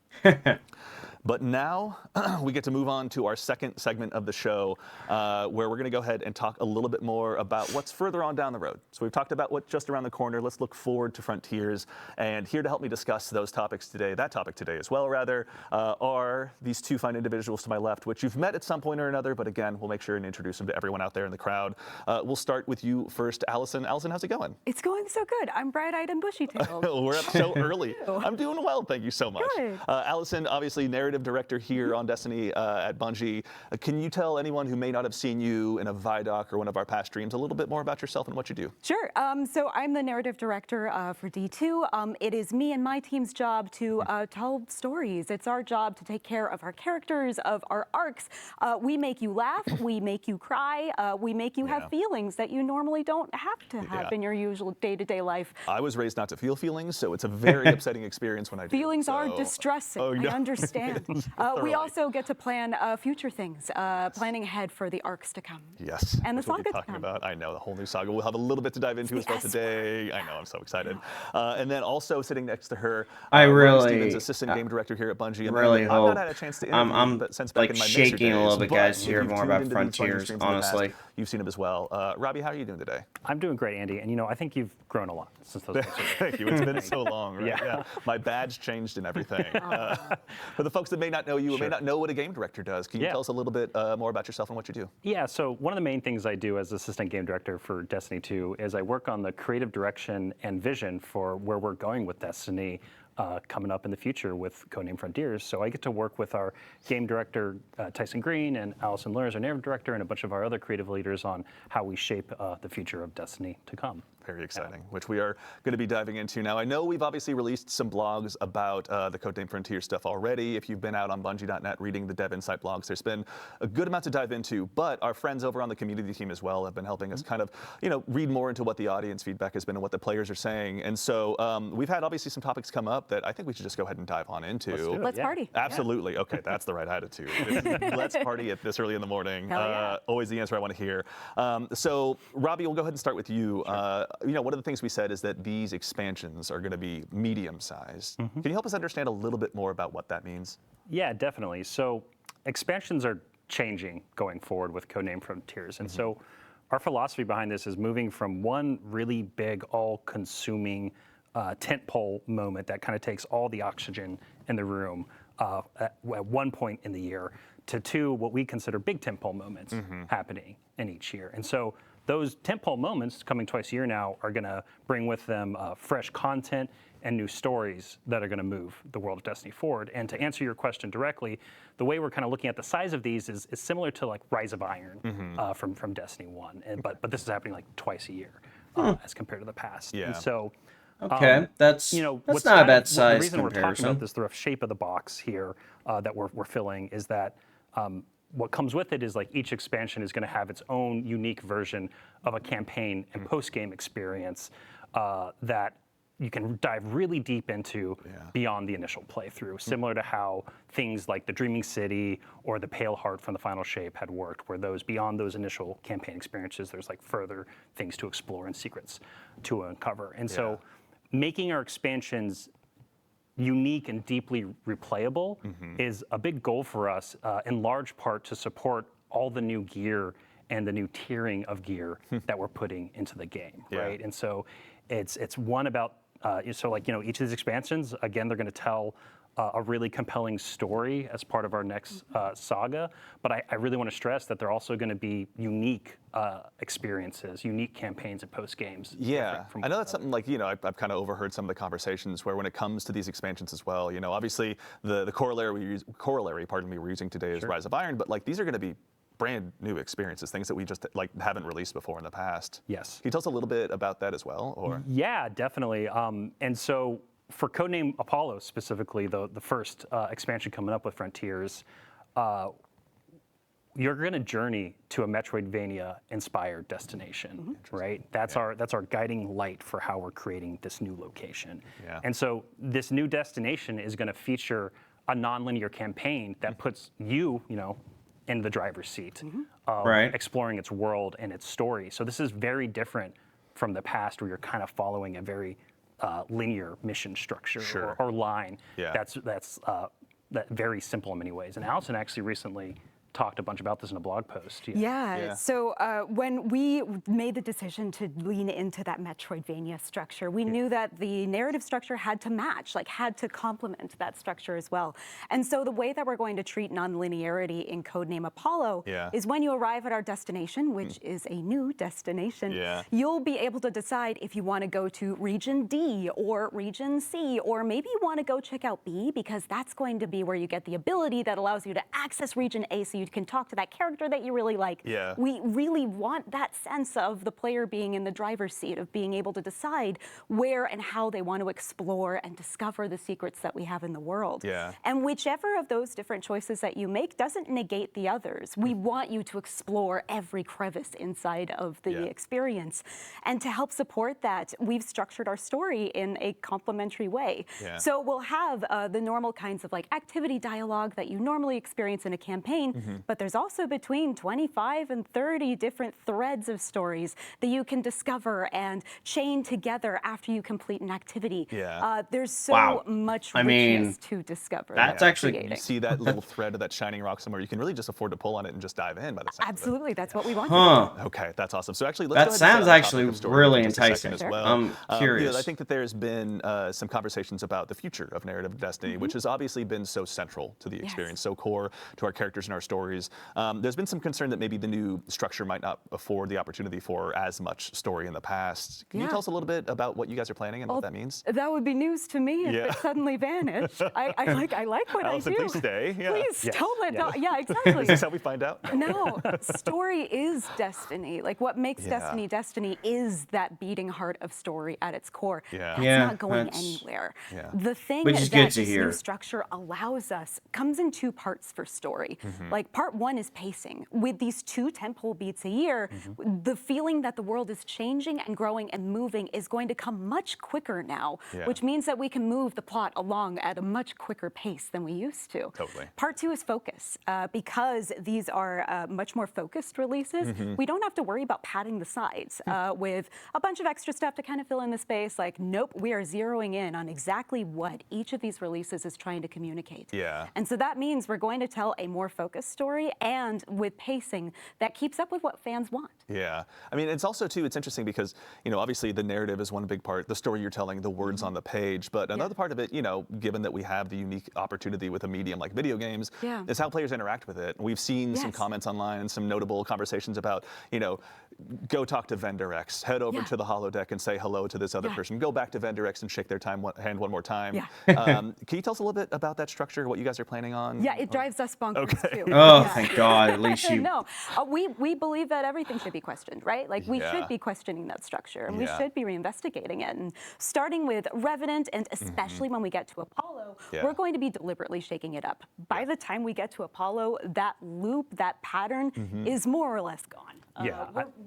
But now we get to move on to our second segment of the show, where we're going to go ahead and talk a little bit more about what's further on down the road. So we've talked about what's just around the corner. Let's look forward to Frontiers. And here to help me discuss those topics today, that topic today as well, rather, are these two fine individuals to my left, which you've met at some point or another. But again, we'll make sure and introduce them to everyone out there in the crowd. We'll start with you first, Allison. Allison, how's it going? It's going so good. I'm bright-eyed and bushy-tailed. We're up so early. I'm doing well, thank you so much. Good. Allison, obviously narrative director here on Destiny at Bungie. Can you tell anyone who may not have seen you in a Vidoc or one of our past streams a little bit more about yourself and what you do? Sure. So I'm the narrative director for D2. It is me and my team's job to tell stories. It's our job to take care of our characters, of our arcs. We make you laugh. We make you cry. We make you have feelings that you normally don't have to have in your usual day-to-day life. I was raised not to feel feelings, so it's a very upsetting experience when I do. Feelings are distressing. I understand. We also get to plan future things, planning ahead for the arcs to come. Yes. And the saga to come. About. I know, the whole new saga. We'll have a little bit to dive into as well today. I know, I'm so excited. And then also sitting next to her, Stevens, assistant game director here at Bungie. And really hope. I've not had a chance to interview I'm but since back like in my shaking a little bit, guys, to to hear more about Frontiers, honestly. You've seen him as well. Robbie, how are you doing today? I'm doing great, Andy. And, you know, I think you've grown a lot since those days. Thank you. It's been so long, right? Yeah. My badge changed and everything. For the folks that may not know you or may not know what a game director does, can you tell us a little bit more about yourself and what you do? Yeah, so one of the main things I do as assistant game director for Destiny 2 is I work on the creative direction and vision for where we're going with Destiny coming up in the future with Codename Frontiers. So I get to work with our game director, Tyson Green, and Allison Lurs, our narrative director, and a bunch of our other creative leaders on how we shape the future of Destiny to come. Very exciting, which we are going to be diving into now. I know we've obviously released some blogs about the Codename Frontier stuff already. If you've been out on Bungie.net reading the Dev Insight blogs, there's been a good amount to dive into. But our friends over on the community team as well have been helping us kind of, read more into what the audience feedback has been and what the players are saying. And so we've had obviously some topics come up that I think we should just go ahead and dive on into. Let's party. Absolutely. Okay, that's the right attitude. Let's party at this early in the morning. Always the answer I want to hear. So Robbie, we'll go ahead and start with you. Sure. One of the things we said is that these expansions are going to be medium-sized. Can you help us understand a little bit more about what that means? Yeah, definitely. So expansions are changing going forward with Codename Frontiers. And so our philosophy behind this is moving from one really big, all-consuming tentpole moment that kind of takes all the oxygen in the room at one point in the year, to 2 what we consider big tentpole moments happening in each year. And so those tentpole moments coming twice a year now are going to bring with them fresh content and new stories that are going to move the world of Destiny forward. And to answer your question directly, the way we're kind of looking at the size of these is similar to like Rise of Iron from Destiny 1. But this is happening like twice a year as compared to the past. Yeah. And so Okay, that's what's not a bad the size reason we're talking comparison. about this, the rough shape of the box here that we're filling is that what comes with it is like each expansion is going to have its own unique version of a campaign and post-game experience that you can dive really deep into beyond the initial playthrough, similar to how things like the Dreaming City or the Pale Heart from the Final Shape had worked, where those beyond those initial campaign experiences, there's like further things to explore and secrets to uncover. And so making our expansions unique and deeply replayable is a big goal for us, in large part to support all the new gear and the new tiering of gear that we're putting into the game, right? And so it's one about, so like, you know, each of these expansions, again, they're going to tell a really compelling story as part of our next saga. But I really want to stress that they're also going to be unique experiences, unique campaigns and post games. Yeah, I know that's something like, you know, I've kind of overheard some of the conversations where when it comes to these expansions as well, you know, obviously the corollary we're using today is Rise of Iron, but like these are going to be brand new experiences, things that we just like haven't released before in the past. Yes. Can you tell us a little bit about that as well? Or Yeah, definitely. And so for Codename Apollo specifically, the first expansion coming up with Frontiers, you're going to journey to a Metroidvania-inspired destination, right? That's our guiding light for how we're creating this new location. And so this new destination is going to feature a nonlinear campaign that puts you know, in the driver's seat of exploring its world and its story. So this is very different from the past, where you're kind of following a very linear mission structure or line. That's very simple in many ways. And Allison actually recently talked a bunch about this in a blog post. So when we made the decision to lean into that Metroidvania structure, we knew that the narrative structure had to match, like had to complement that structure as well. And so the way that we're going to treat nonlinearity in Codename Apollo is when you arrive at our destination, which is a new destination, you'll be able to decide if you want to go to Region D or Region C, or maybe you want to go check out B, because that's going to be where you get the ability that allows you to access Region A, so you can talk to that character that you really like. We really want that sense of the player being in the driver's seat, of being able to decide where and how they want to explore and discover the secrets that we have in the world. And whichever of those different choices that you make doesn't negate the others. We want you to explore every crevice inside of the experience. And to help support that, we've structured our story in a complementary way. So we'll have the normal kinds of like activity dialogue that you normally experience in a campaign, but there's also between 25 and 30 different threads of stories that you can discover and chain together after you complete an activity. There's so much richness to discover. That's actually, you see that little thread of that shining rock somewhere, you can really just afford to pull on it and just dive in by the sound Absolutely, that's what we want. Okay, that's awesome. So actually, let's that go ahead sounds and actually really enticing as well. I'm curious. You know, I think that there's been some conversations about the future of narrative Destiny, which has obviously been so central to the experience, so core to our characters and our stories. There's been some concern that maybe the new structure might not afford the opportunity for as much story in the past. Can you tell us a little bit about what you guys are planning and what that means? That would be news to me if it suddenly vanished. I like what Allison, I do. please stay. Please don't let go. Yeah, exactly. Is this how we find out? No, story is Destiny. Like what makes Destiny Destiny is that beating heart of story at its core. That's not going anywhere. The thing that this new structure allows us comes in two parts for story. Like part one is pacing. With these 2 tentpole beats a year, the feeling that the world is changing and growing and moving is going to come much quicker now, which means that we can move the plot along at a much quicker pace than we used to. Part 2 is focus. Because these are much more focused releases, we don't have to worry about padding the sides with a bunch of extra stuff to kind of fill in the space. Like, nope, we are zeroing in on exactly what each of these releases is trying to communicate. And so that means we're going to tell a more focused story and with pacing that keeps up with what fans want. Yeah, I mean, it's also too, it's interesting because, you know, obviously the narrative is one big part, the story you're telling, the words on the page, but another part of it, you know, given that we have the unique opportunity with a medium like video games, is how players interact with it. We've seen some comments online, some notable conversations about, you know, go talk to vendor X, head over to the holodeck and say hello to this other person, go back to vendor X and shake their hand one more time. Can you tell us a little bit about that structure, what you guys are planning on? Yeah, it drives us bonkers too. Oh, thank God, at least you... No, we believe that everything should be questioned, right? Like we should be questioning that structure and we should be reinvestigating it. And starting with Revenant and especially when we get to Apollo, we're going to be deliberately shaking it up. By the time we get to Apollo, that loop, that pattern is more or less gone.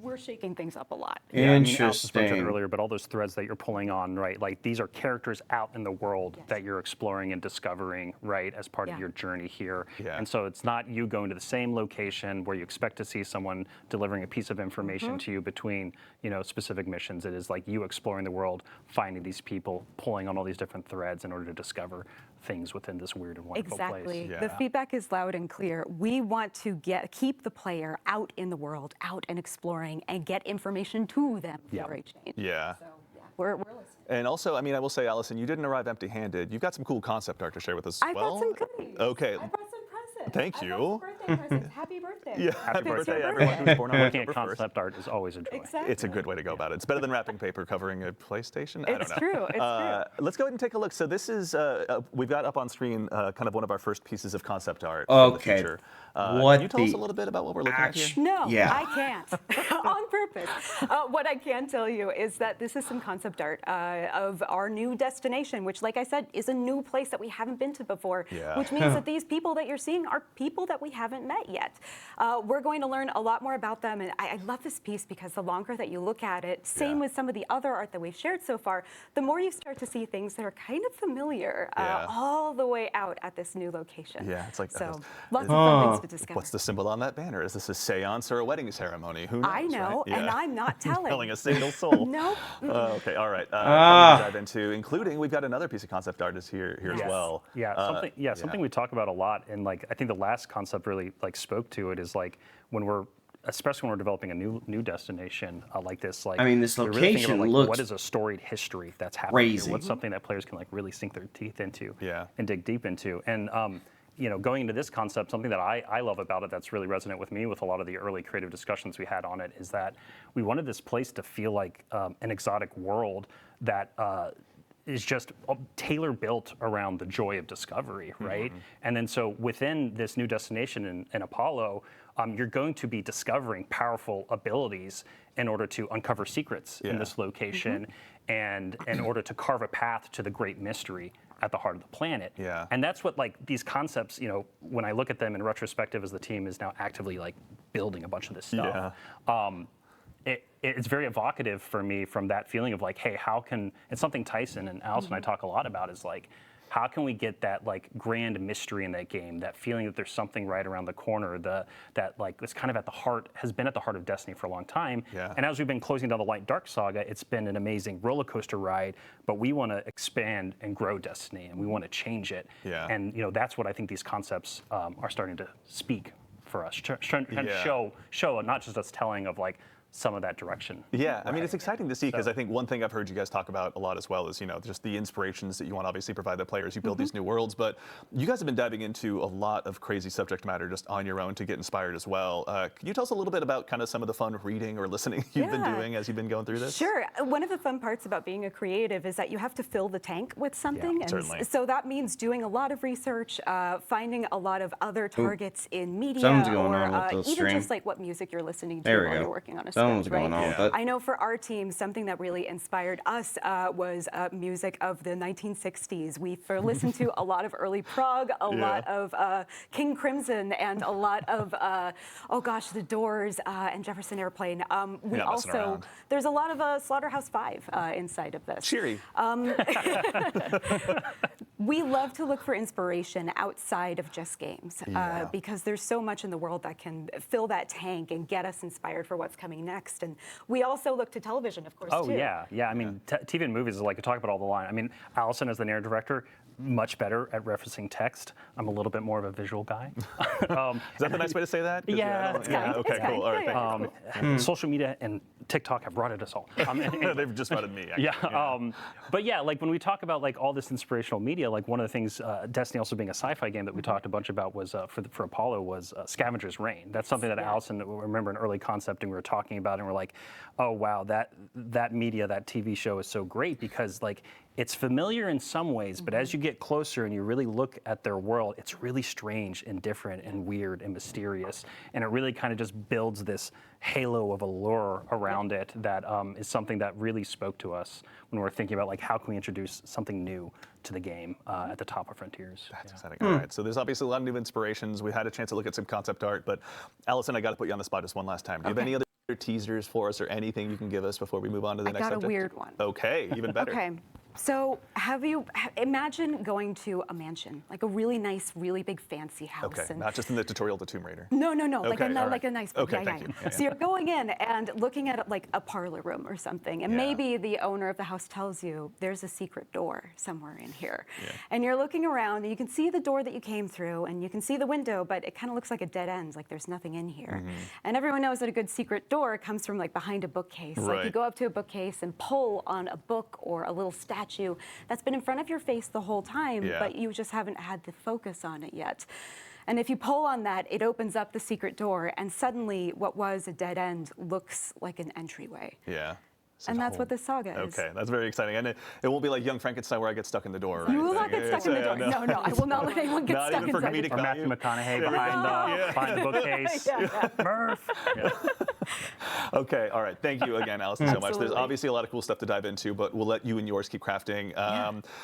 We're shaking things up a lot. Interesting. I mean, Alice mentioned earlier, but all those threads that you're pulling on, right? Like these are characters out in the world that you're exploring and discovering, right, as part of your journey here. And so it's not you going to the same location where you expect to see someone delivering a piece of information to you between, you know, specific missions. It is like you exploring the world, finding these people, pulling on all these different threads in order to discover things within this weird and wonderful place. Exactly. The feedback is loud and clear. We want to keep the player out in the world, out and exploring, and get information to them for a change. So, we're listening. And also, I mean, I will say, Allison, you didn't arrive empty-handed. You've got some cool concept art to share with us as well. I brought some goodies. Okay. I brought some presents. Thank you. I brought some birthday presents. Happy birthday. Yeah, happy birthday, everyone who's born on Looking at October 1st. concept art is always a joy. Exactly. It's a good way to go about it. It's better than wrapping paper covering a PlayStation. I don't know. It's true. It's true. Let's go ahead and take a look. So this is, we've got up on screen kind of one of our first pieces of concept art for the future. Can you tell us a little bit about what we're looking at here? No, I can't. On purpose. What I can tell you is that this is some concept art of our new destination, which, like I said, is a new place that we haven't been to before, which means that these people that you're seeing are people that we haven't met yet. We're going to learn a lot more about them, and I love this piece because the longer that you look at it, same with some of the other art that we've shared so far, the more you start to see things that are kind of familiar all the way out at this new location. Yeah, it's like so lots of fun things to discover. What's the symbol on that banner? Is this a seance or a wedding ceremony? Who knows? I know, right? and I'm not telling. Telling a single soul. No. Okay, all right. Dive into, including we've got another piece of concept art here as well. Yeah, something we talk about a lot, and like I think the last concept really like spoke to it is like when we're, especially when we're developing a new destination like this. Like, I mean, this location really looks what is a storied history that's happening crazy. here? What's something that players can like really sink their teeth into and dig deep into? And you know, going into this concept, something that I love about it that's really resonant with me with a lot of the early creative discussions we had on it is that we wanted this place to feel like an exotic world that is just tailor-built around the joy of discovery, right? And then so within this new destination in Apollo, you're going to be discovering powerful abilities in order to uncover secrets in this location and in order to carve a path to the great mystery at the heart of the planet. And that's what like these concepts, you know, when I look at them in retrospective as the team is now actively like building a bunch of this stuff, it's very evocative for me from that feeling of like, hey, how can, it's something Tyson and Alice and I talk a lot about is like, how can we get that like grand mystery in that game, that feeling that there's something right around the corner, that like it's kind of at the heart, has been at the heart of Destiny for a long time. And as we've been closing down the Light Dark saga, it's been an amazing roller coaster ride, but we want to expand and grow Destiny and we want to change it. And you know, that's what I think these concepts are starting to speak for us, trying to show not just us telling of like, some of that direction. I mean, it's exciting to see because I think one thing I've heard you guys talk about a lot as well is, you know, just the inspirations that you want to obviously provide the players. You build these new worlds, but you guys have been diving into a lot of crazy subject matter just on your own to get inspired as well. Can you tell us a little bit about kind of some of the fun reading or listening you've been doing as you've been going through this? Sure. One of the fun parts about being a creative is that you have to fill the tank with something. Certainly. So that means doing a lot of research, finding a lot of other targets in media, Something's going on with the even stream. just like what music you're listening to There we while go. you're working on a Something's script, going right? on with it. I know for our team, something that really inspired us was music of the 1960s. We've listened to a lot of early prog, a lot of King Crimson, and a lot of, oh gosh, The Doors and Jefferson Airplane. We also, there's a lot of Slaughterhouse-5 inside of this. Cheery. We love to look for inspiration outside of just games because there's so much in the world that can fill that tank and get us inspired for what's coming next. And we also look to television, of course, too. Oh, yeah. I mean, TV and movies is like, I talk about all the line. I mean, Allison, as the narrative director, much better at referencing text. I'm a little bit more of a visual guy. Is that the nice way to say that? Yeah. Okay, cool. All right, thank you. Social media and TikTok have rotted us all. They've just rotted me. Actually. But yeah, like when we talk about like all this inspirational media, like one of the things, Destiny also being a sci-fi game that we talked a bunch about was for Apollo was Scavenger's Reign. That's something that Allison, remember an early concepting we were talking about, and we're like, oh wow, that media, that TV show is so great because like it's familiar in some ways, but as you get closer and you really look at their world, it's really strange and different and weird and mysterious. And it really kind of just builds this halo of allure around it that is something that really spoke to us when we're thinking about like how can we introduce something new to the game at the top of Frontiers. That's exciting. All right, so there's obviously a lot of new inspirations. We had a chance to look at some concept art, but Allison, I got to put you on the spot just one last time. Do you have any other teasers for us or anything you can give us before we move on to the next subject? I got a weird one. Okay, even better. Okay. So imagine going to a mansion, like a really nice, really big fancy house. Okay, and not just in the tutorial to Tomb Raider. No, Okay, like a nice. Okay, thank you. So you're going in and looking at like a parlor room or something, and maybe the owner of the house tells you there's a secret door somewhere in here, and you're looking around and you can see the door that you came through, and you can see the window, but it kind of looks like a dead end, like there's nothing in here. And everyone knows that a good secret door comes from like behind a bookcase. Right. Like you go up to a bookcase and pull on a book or a little statue that's been in front of your face the whole time, but you just haven't had the focus on it yet. And if you pull on that, it opens up the secret door, and suddenly what was a dead end looks like an entryway. Yeah. And that's what this saga is. Okay, that's very exciting. And it won't be like Young Frankenstein where I get stuck in the door. You will not get stuck in the door. No, I will not let anyone get stuck inside the door. Or Matthew McConaughey behind the bookcase. Murph. Okay, all right. Thank you again, Allison, so much. There's obviously a lot of cool stuff to dive into, but we'll let you and yours keep crafting.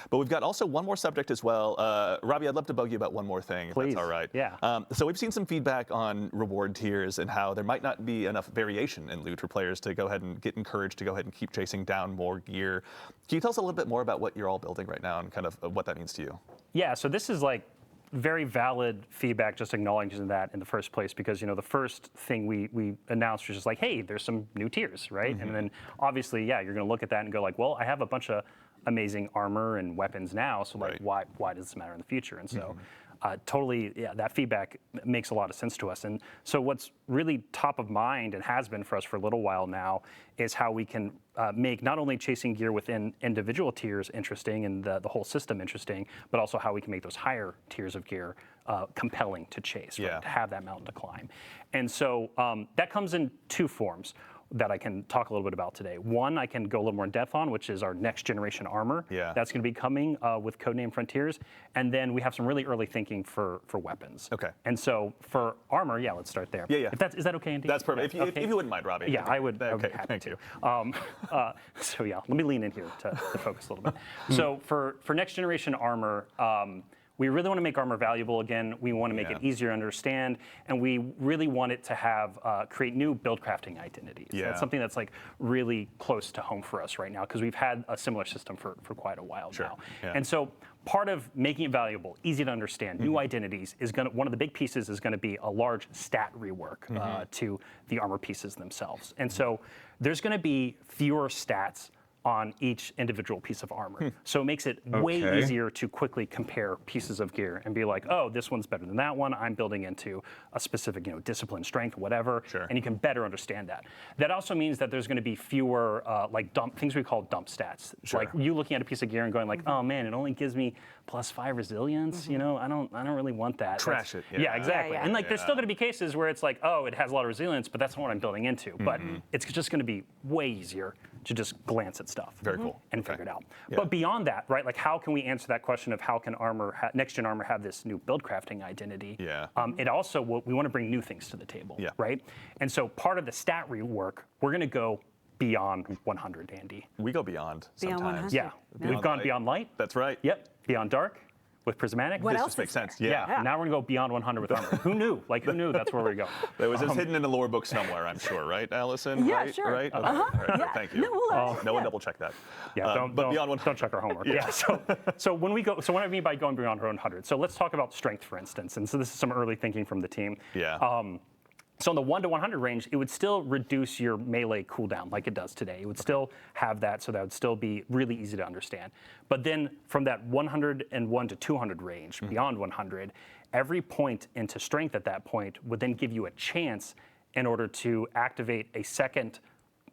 But we've got also one more subject as well. Robbie, I'd love to bug you about one more thing, Please. if that's all right. Yeah. So we've seen some feedback on reward tiers and how there might not be enough variation in loot for players to go ahead and get encouraged to go ahead and keep chasing down more gear. Can you tell us a little bit more about what you're all building right now and kind of what that means to you? Yeah, so this is like very valid feedback, just acknowledging that in the first place, because the first thing we announced was just like, hey, there's some new tiers, right? And then obviously, you're going to look at that and go like, well, I have a bunch of amazing armor and weapons now, so like, why does this matter in the future? And so totally, that feedback makes a lot of sense to us. And so what's really top of mind and has been for us for a little while now is how we can make not only chasing gear within individual tiers interesting and the whole system interesting, but also how we can make those higher tiers of gear compelling to chase, right? To have that mountain to climb. And so that comes in two forms that I can talk a little bit about today. One, I can go a little more in depth on, which is our next generation armor. That's going to be coming with Codename Frontiers. And then we have some really early thinking for weapons. Okay. And so for armor, let's start there. Is that okay, Andy? That's perfect. If you wouldn't mind, Robbie. Yeah, I would. Okay, happy to. So let me lean in here to focus a little bit. So for next generation armor, we really want to make armor valuable again. We want to make it easier to understand, and we really want it to have create new build crafting identities. That's something that's like really close to home for us right now, because we've had a similar system for quite a while now. And so part of making it valuable, easy to understand, new identities is one of the big pieces is going to be a large stat rework to the armor pieces themselves. And so there's going to be fewer stats on each individual piece of armor. So it makes it way easier to quickly compare pieces of gear and be like, oh, this one's better than that one. I'm building into a specific, discipline, strength, whatever, and you can better understand that. That also means that there's going to be fewer things we call dump stats. Like you looking at a piece of gear and going like, oh man, it only gives me +5 resilience. I don't really want that. Trash it. Yeah, exactly. And there's still going to be cases where it's like, oh, it has a lot of resilience, but that's not what I'm building into. But it's just going to be way easier to just glance at stuff. Very cool. And figure it out. But beyond that, right, like how can we answer that question of how can next-gen armor have this new build crafting identity? It also, we want to bring new things to the table, right? And so part of the stat rework, we're going to go beyond 100, Andy. We go beyond sometimes. Beyond 100. Yeah, we've gone beyond light. That's right. Yep, beyond dark, with prismatic. What This else just makes is there? sense. Yeah. Now we're gonna go beyond 100 with armor. Who knew? Like who knew that's where we're going? It was just hidden in the lore book somewhere, I'm sure, right, Allison? Yeah, right? sure. Right? Okay. All right. Yeah. Thank you. No, we'll learn. No one double check that. Yeah, but beyond 100. don't check our homework. Yeah. So when we go, so what I mean by going beyond 100. So let's talk about strength, for instance. And so this is some early thinking from the team. Yeah. So in the 1 to 100 range, it would still reduce your melee cooldown like it does today. It would still have that, so that would still be really easy to understand. But then from that 101 to 200 range, beyond 100, every point into strength at that point would then give you a chance in order to activate a second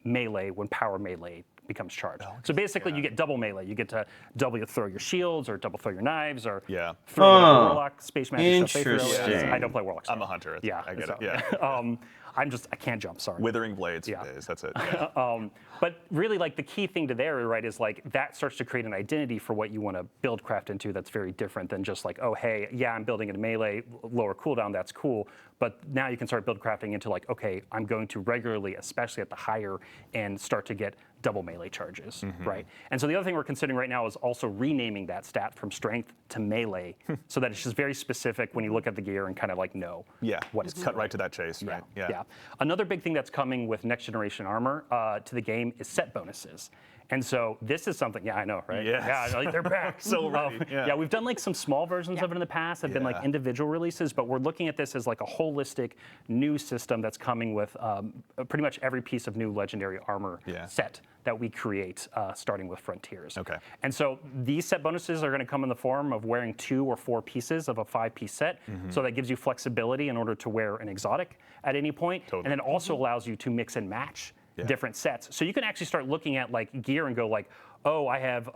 melee when power melee becomes charged. So basically, you get double melee. You get to double throw your shields, or double throw your knives, or throw whatever Warlock, Space Magic stuff they throw. Interesting. I don't play Warlock. I'm a hunter. Yeah, I get so, it. Yeah. I can't jump. Sorry. Withering blades for days. That's it. Yeah. But really, like the key thing to there, right, is like that starts to create an identity for what you want to build craft into. That's very different than just like, oh, hey, yeah, I'm building in a melee, lower cooldown. That's cool. But now you can start build crafting into like, okay, I'm going to regularly, especially at the higher end, start to get double melee charges, right? And so the other thing we're considering right now is also renaming that stat from strength to melee, so that it's just very specific when you look at the gear and kind of like know what it's cut right to that chase, right? Yeah. Another big thing that's coming with next generation armor to the game is set bonuses. And so this is something, I know, right? Yes. Yeah, like they're back. So ready. We've done like some small versions of it in the past, have been like individual releases, but we're looking at this as like a holistic new system that's coming with pretty much every piece of new legendary armor set that we create, starting with Frontiers. Okay. And so these set bonuses are going to come in the form of wearing 2 or 4 pieces of a 5-piece set. So that gives you flexibility in order to wear an exotic at any point. And then also allows you to mix and match different sets. So you can actually start looking at like gear and go like, oh, I have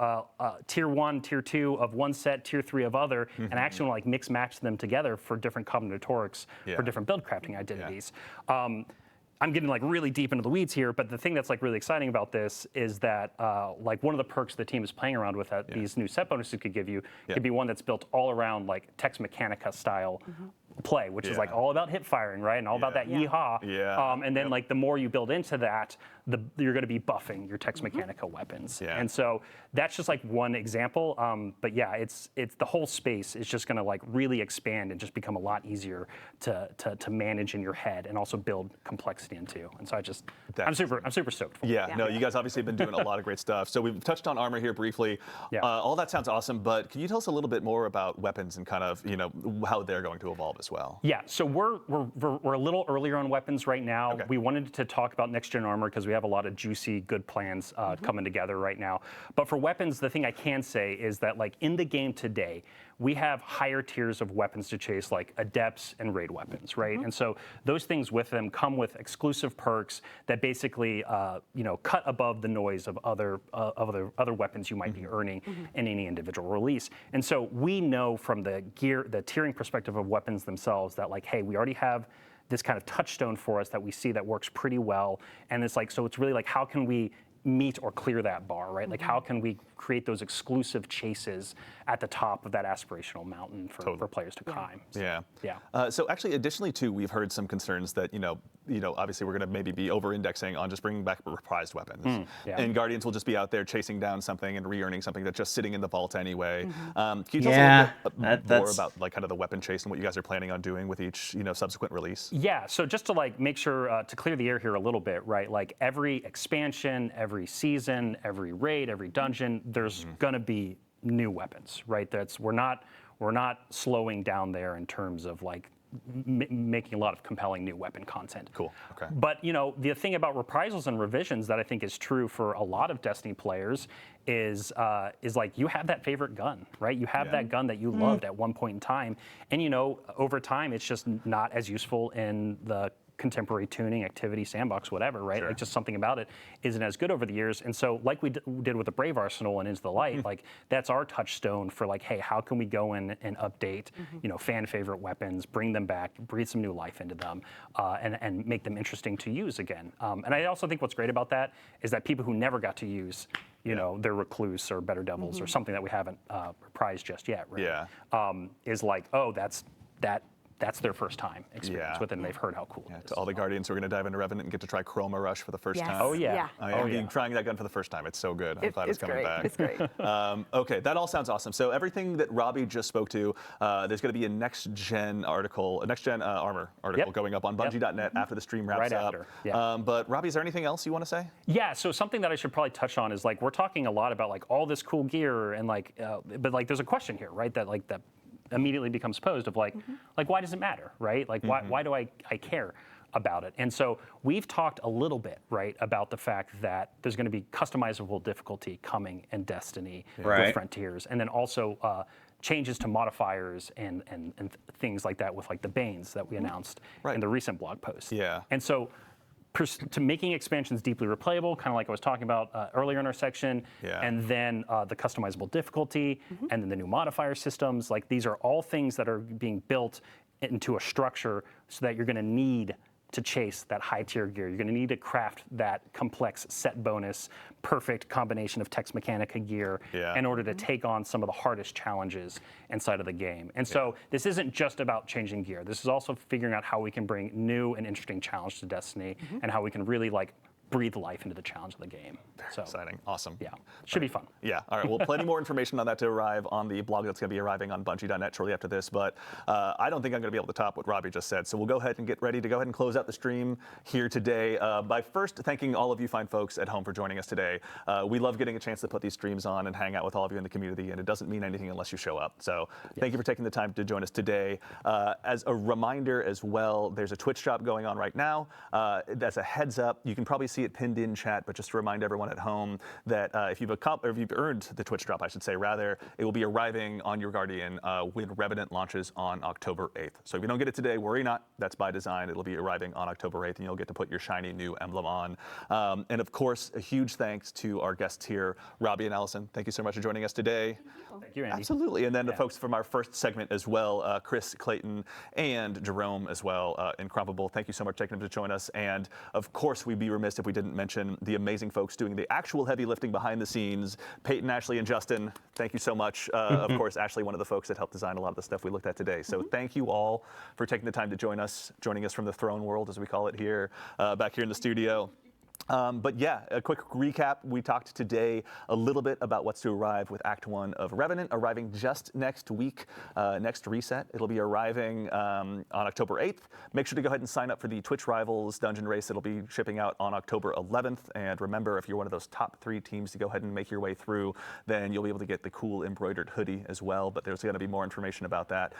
tier 1, tier 2 of one set, tier 3 of other, and I actually want to like mix match them together for different combinatorics, for different build crafting identities. I'm getting like really deep into the weeds here, but the thing that's like really exciting about this is that like one of the perks the team is playing around with that these new set bonuses could give you could be one that's built all around like Tex Mechanica style play, which is like all about hip firing, right? And all about that yeehaw. And then like the more you build into that, you're going to be buffing your Tex Mechanica weapons. And so that's just like one example. But yeah, it's the whole space is just going to like really expand and just become a lot easier to manage in your head and also build complexity into. And so I'm super stoked for it. No, you guys obviously have been doing a lot of great stuff. So we've touched on armor here briefly. All that sounds awesome, but can you tell us a little bit more about weapons and kind of, how they're going to evolve as well? Yeah, so we're a little earlier on weapons right now. We wanted to talk about next gen armor because we have a lot of juicy, good plans coming together right now. But for weapons, the thing I can say is that like in the game today, we have higher tiers of weapons to chase, like adepts and raid weapons, right? And so those things with them come with exclusive perks that basically, cut above the noise of other weapons you might be earning in any individual release. And so we know from the tiering perspective of weapons themselves that like, hey, we already have this kind of touchstone for us that we see that works pretty well. And it's like, so it's really like, how can we meet or clear that bar, right? Like how can we create those exclusive chases at the top of that aspirational mountain for players to climb? So actually, additionally too, we've heard some concerns that, obviously we're going to maybe be over-indexing on just bringing back reprised weapons. And Guardians will just be out there chasing down something and re-earning something that's just sitting in the vault anyway. Can you tell us a little bit more about like kind of the weapon chase and what you guys are planning on doing with each, subsequent release? Yeah, so just to like make sure to clear the air here a little bit, right? Like every expansion, every season, every raid, every dungeon, there's going to be new weapons, right? We're not slowing down there in terms of like making a lot of compelling new weapon content. Cool. Okay. But the thing about reprisals and revisions that I think is true for a lot of Destiny players is like you have that favorite gun, right? You have that gun that you loved at one point in time, and over time it's just not as useful in the contemporary tuning, activity, sandbox, whatever, right? Like just something about it isn't as good over the years. And so like we did with the Brave Arsenal and Into the Light, like that's our touchstone for like, hey, how can we go in and update, fan favorite weapons, bring them back, breathe some new life into them, and make them interesting to use again. And I also think what's great about that is that people who never got to use their Recluse or Better Devils or something that we haven't reprised just yet, right? Is like, oh, that that's their first time experience with it, and they've heard how cool it is. To all the Guardians who are going to dive into Revenant and get to try Chroma Rush for the first time. Oh, yeah. I am trying that gun for the first time. It's so good. I'm glad it's coming back. It's great. Okay, that all sounds awesome. So everything that Robbie just spoke to, there's going to be a next-gen article, a next-gen armor article going up on Bungie.net after the stream wraps up. But Robbie, is there anything else you want to say? Yeah, so something that I should probably touch on is like we're talking a lot about like all this cool gear and like, but like there's a question here, right? That immediately becomes posed of like why does it matter, right? Like why do I care about it? And so we've talked a little bit, right, about the fact that there's going to be customizable difficulty coming in Destiny with Frontiers, and then also changes to modifiers and things like that with like the Banes that we announced in the recent blog post. And so to making expansions deeply replayable, kind of like I was talking about earlier in our section, and then the customizable difficulty, and then the new modifier systems. Like these are all things that are being built into a structure so that you're going to need to chase that high tier gear. You're going to need to craft that complex set bonus, perfect combination of Tex Mechanica gear in order to take on some of the hardest challenges inside of the game. And so this isn't just about changing gear. This is also figuring out how we can bring new and interesting challenge to Destiny and how we can really like breathe life into the challenge of the game. So exciting. Awesome. Yeah. Should be fun. Yeah. All right. Well, plenty more information on that to arrive on the blog that's going to be arriving on Bungie.net shortly after this. But I don't think I'm going to be able to top what Robbie just said. So we'll go ahead and get ready to go ahead and close out the stream here today by first thanking all of you fine folks at home for joining us today. We love getting a chance to put these streams on and hang out with all of you in the community, and it doesn't mean anything unless you show up. So thank you for taking the time to join us today. As a reminder as well, there's a Twitch shop going on right now. That's a heads up. You can probably see it pinned in chat, but just to remind everyone at home that if you've earned the Twitch drop, I should say, rather, it will be arriving on your Guardian when Revenant launches on October 8th. So if you don't get it today, worry not. That's by design. It'll be arriving on October 8th, and you'll get to put your shiny new emblem on. And of course, a huge thanks to our guests here, Robbie and Allison. Thank you so much for joining us today. Thank you, Andy. Absolutely. And then the folks from our first segment as well, Chris, Clayton, and Jerome as well, Incomparable. Thank you so much for taking them to join us. And of course, we'd be remiss if we didn't mention the amazing folks doing the actual heavy lifting behind the scenes, Peyton, Ashley, and Justin. Thank you so much. Of course, Ashley, one of the folks that helped design a lot of the stuff we looked at today. So thank you all for taking the time to joining us from the throne world, as we call it here, back here in the studio. But yeah, a quick recap. We talked today a little bit about what's to arrive with Act 1 of Revenant, arriving just next week, next reset. It'll be arriving on October 8th. Make sure to go ahead and sign up for the Twitch Rivals Dungeon Race. It'll be shipping out on October 11th. And remember, if you're one of those top 3 teams to go ahead and make your way through, then you'll be able to get the cool embroidered hoodie as well. But there's going to be more information about that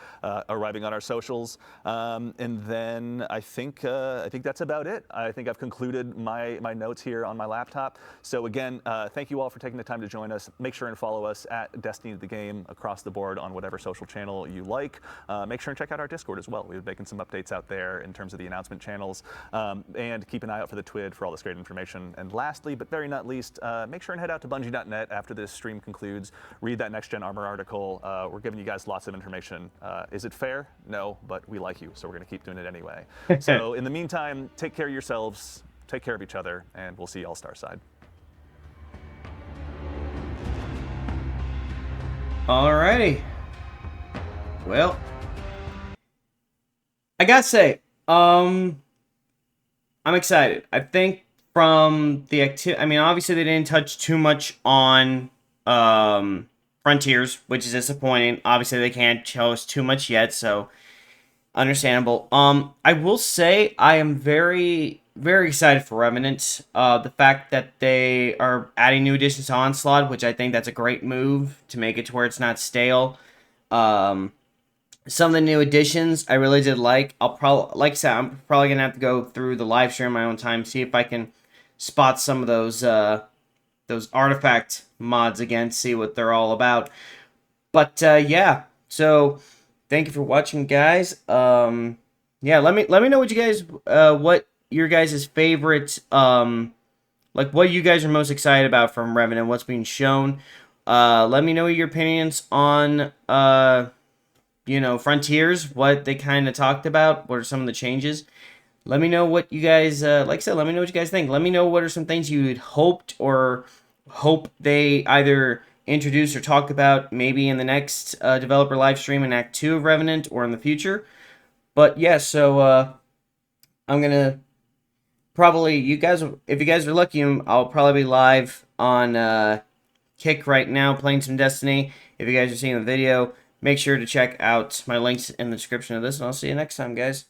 arriving on our socials. And then I think that's about it. I think I've concluded my notes here on my laptop. So again, thank you all for taking the time to join us. Make sure and follow us at Destiny the Game across the board on whatever social channel you like. Make sure and check out our Discord as well. We're making some updates out there in terms of the announcement channels. And keep an eye out for the TWID for all this great information. And lastly, but very not least, make sure and head out to Bungie.net after this stream concludes. Read that Next Gen Armor article. We're giving you guys lots of information. Is it fair? No, but we like you, so we're going to keep doing it anyway. So in the meantime, take care of yourselves. Take care of each other, and we'll see you all Starside. Alrighty. Well, I gotta say, I'm excited. I think from the activity, I mean, obviously they didn't touch too much on Frontiers, which is disappointing. Obviously they can't show us too much yet, so understandable. I will say I am very excited for Revenant. The fact that they are adding new additions to Onslaught, which I think that's a great move to make it to where it's not stale. Some of the new additions I really did like. Like I said, I'm probably gonna have to go through the live stream my own time, see if I can spot some of those artifact mods again, see what they're all about. But yeah, so thank you for watching, guys. Yeah, let me know what you guys what your guys' favorite, like what you guys are most excited about from Revenant, what's being shown. Let me know your opinions on, Frontiers, what they kind of talked about, what are some of the changes. Let me know what you guys, like I said, let me know what you guys think. Let me know what are some things you had hoped or hope they either introduce or talk about maybe in the next developer live stream in Act 2 of Revenant or in the future. But yeah, so I'm gonna probably if you guys are lucky, I'll probably be live on Kick right now playing some Destiny. If you guys are seeing the video, make sure to check out my links in the description of this, and I'll see you next time, guys.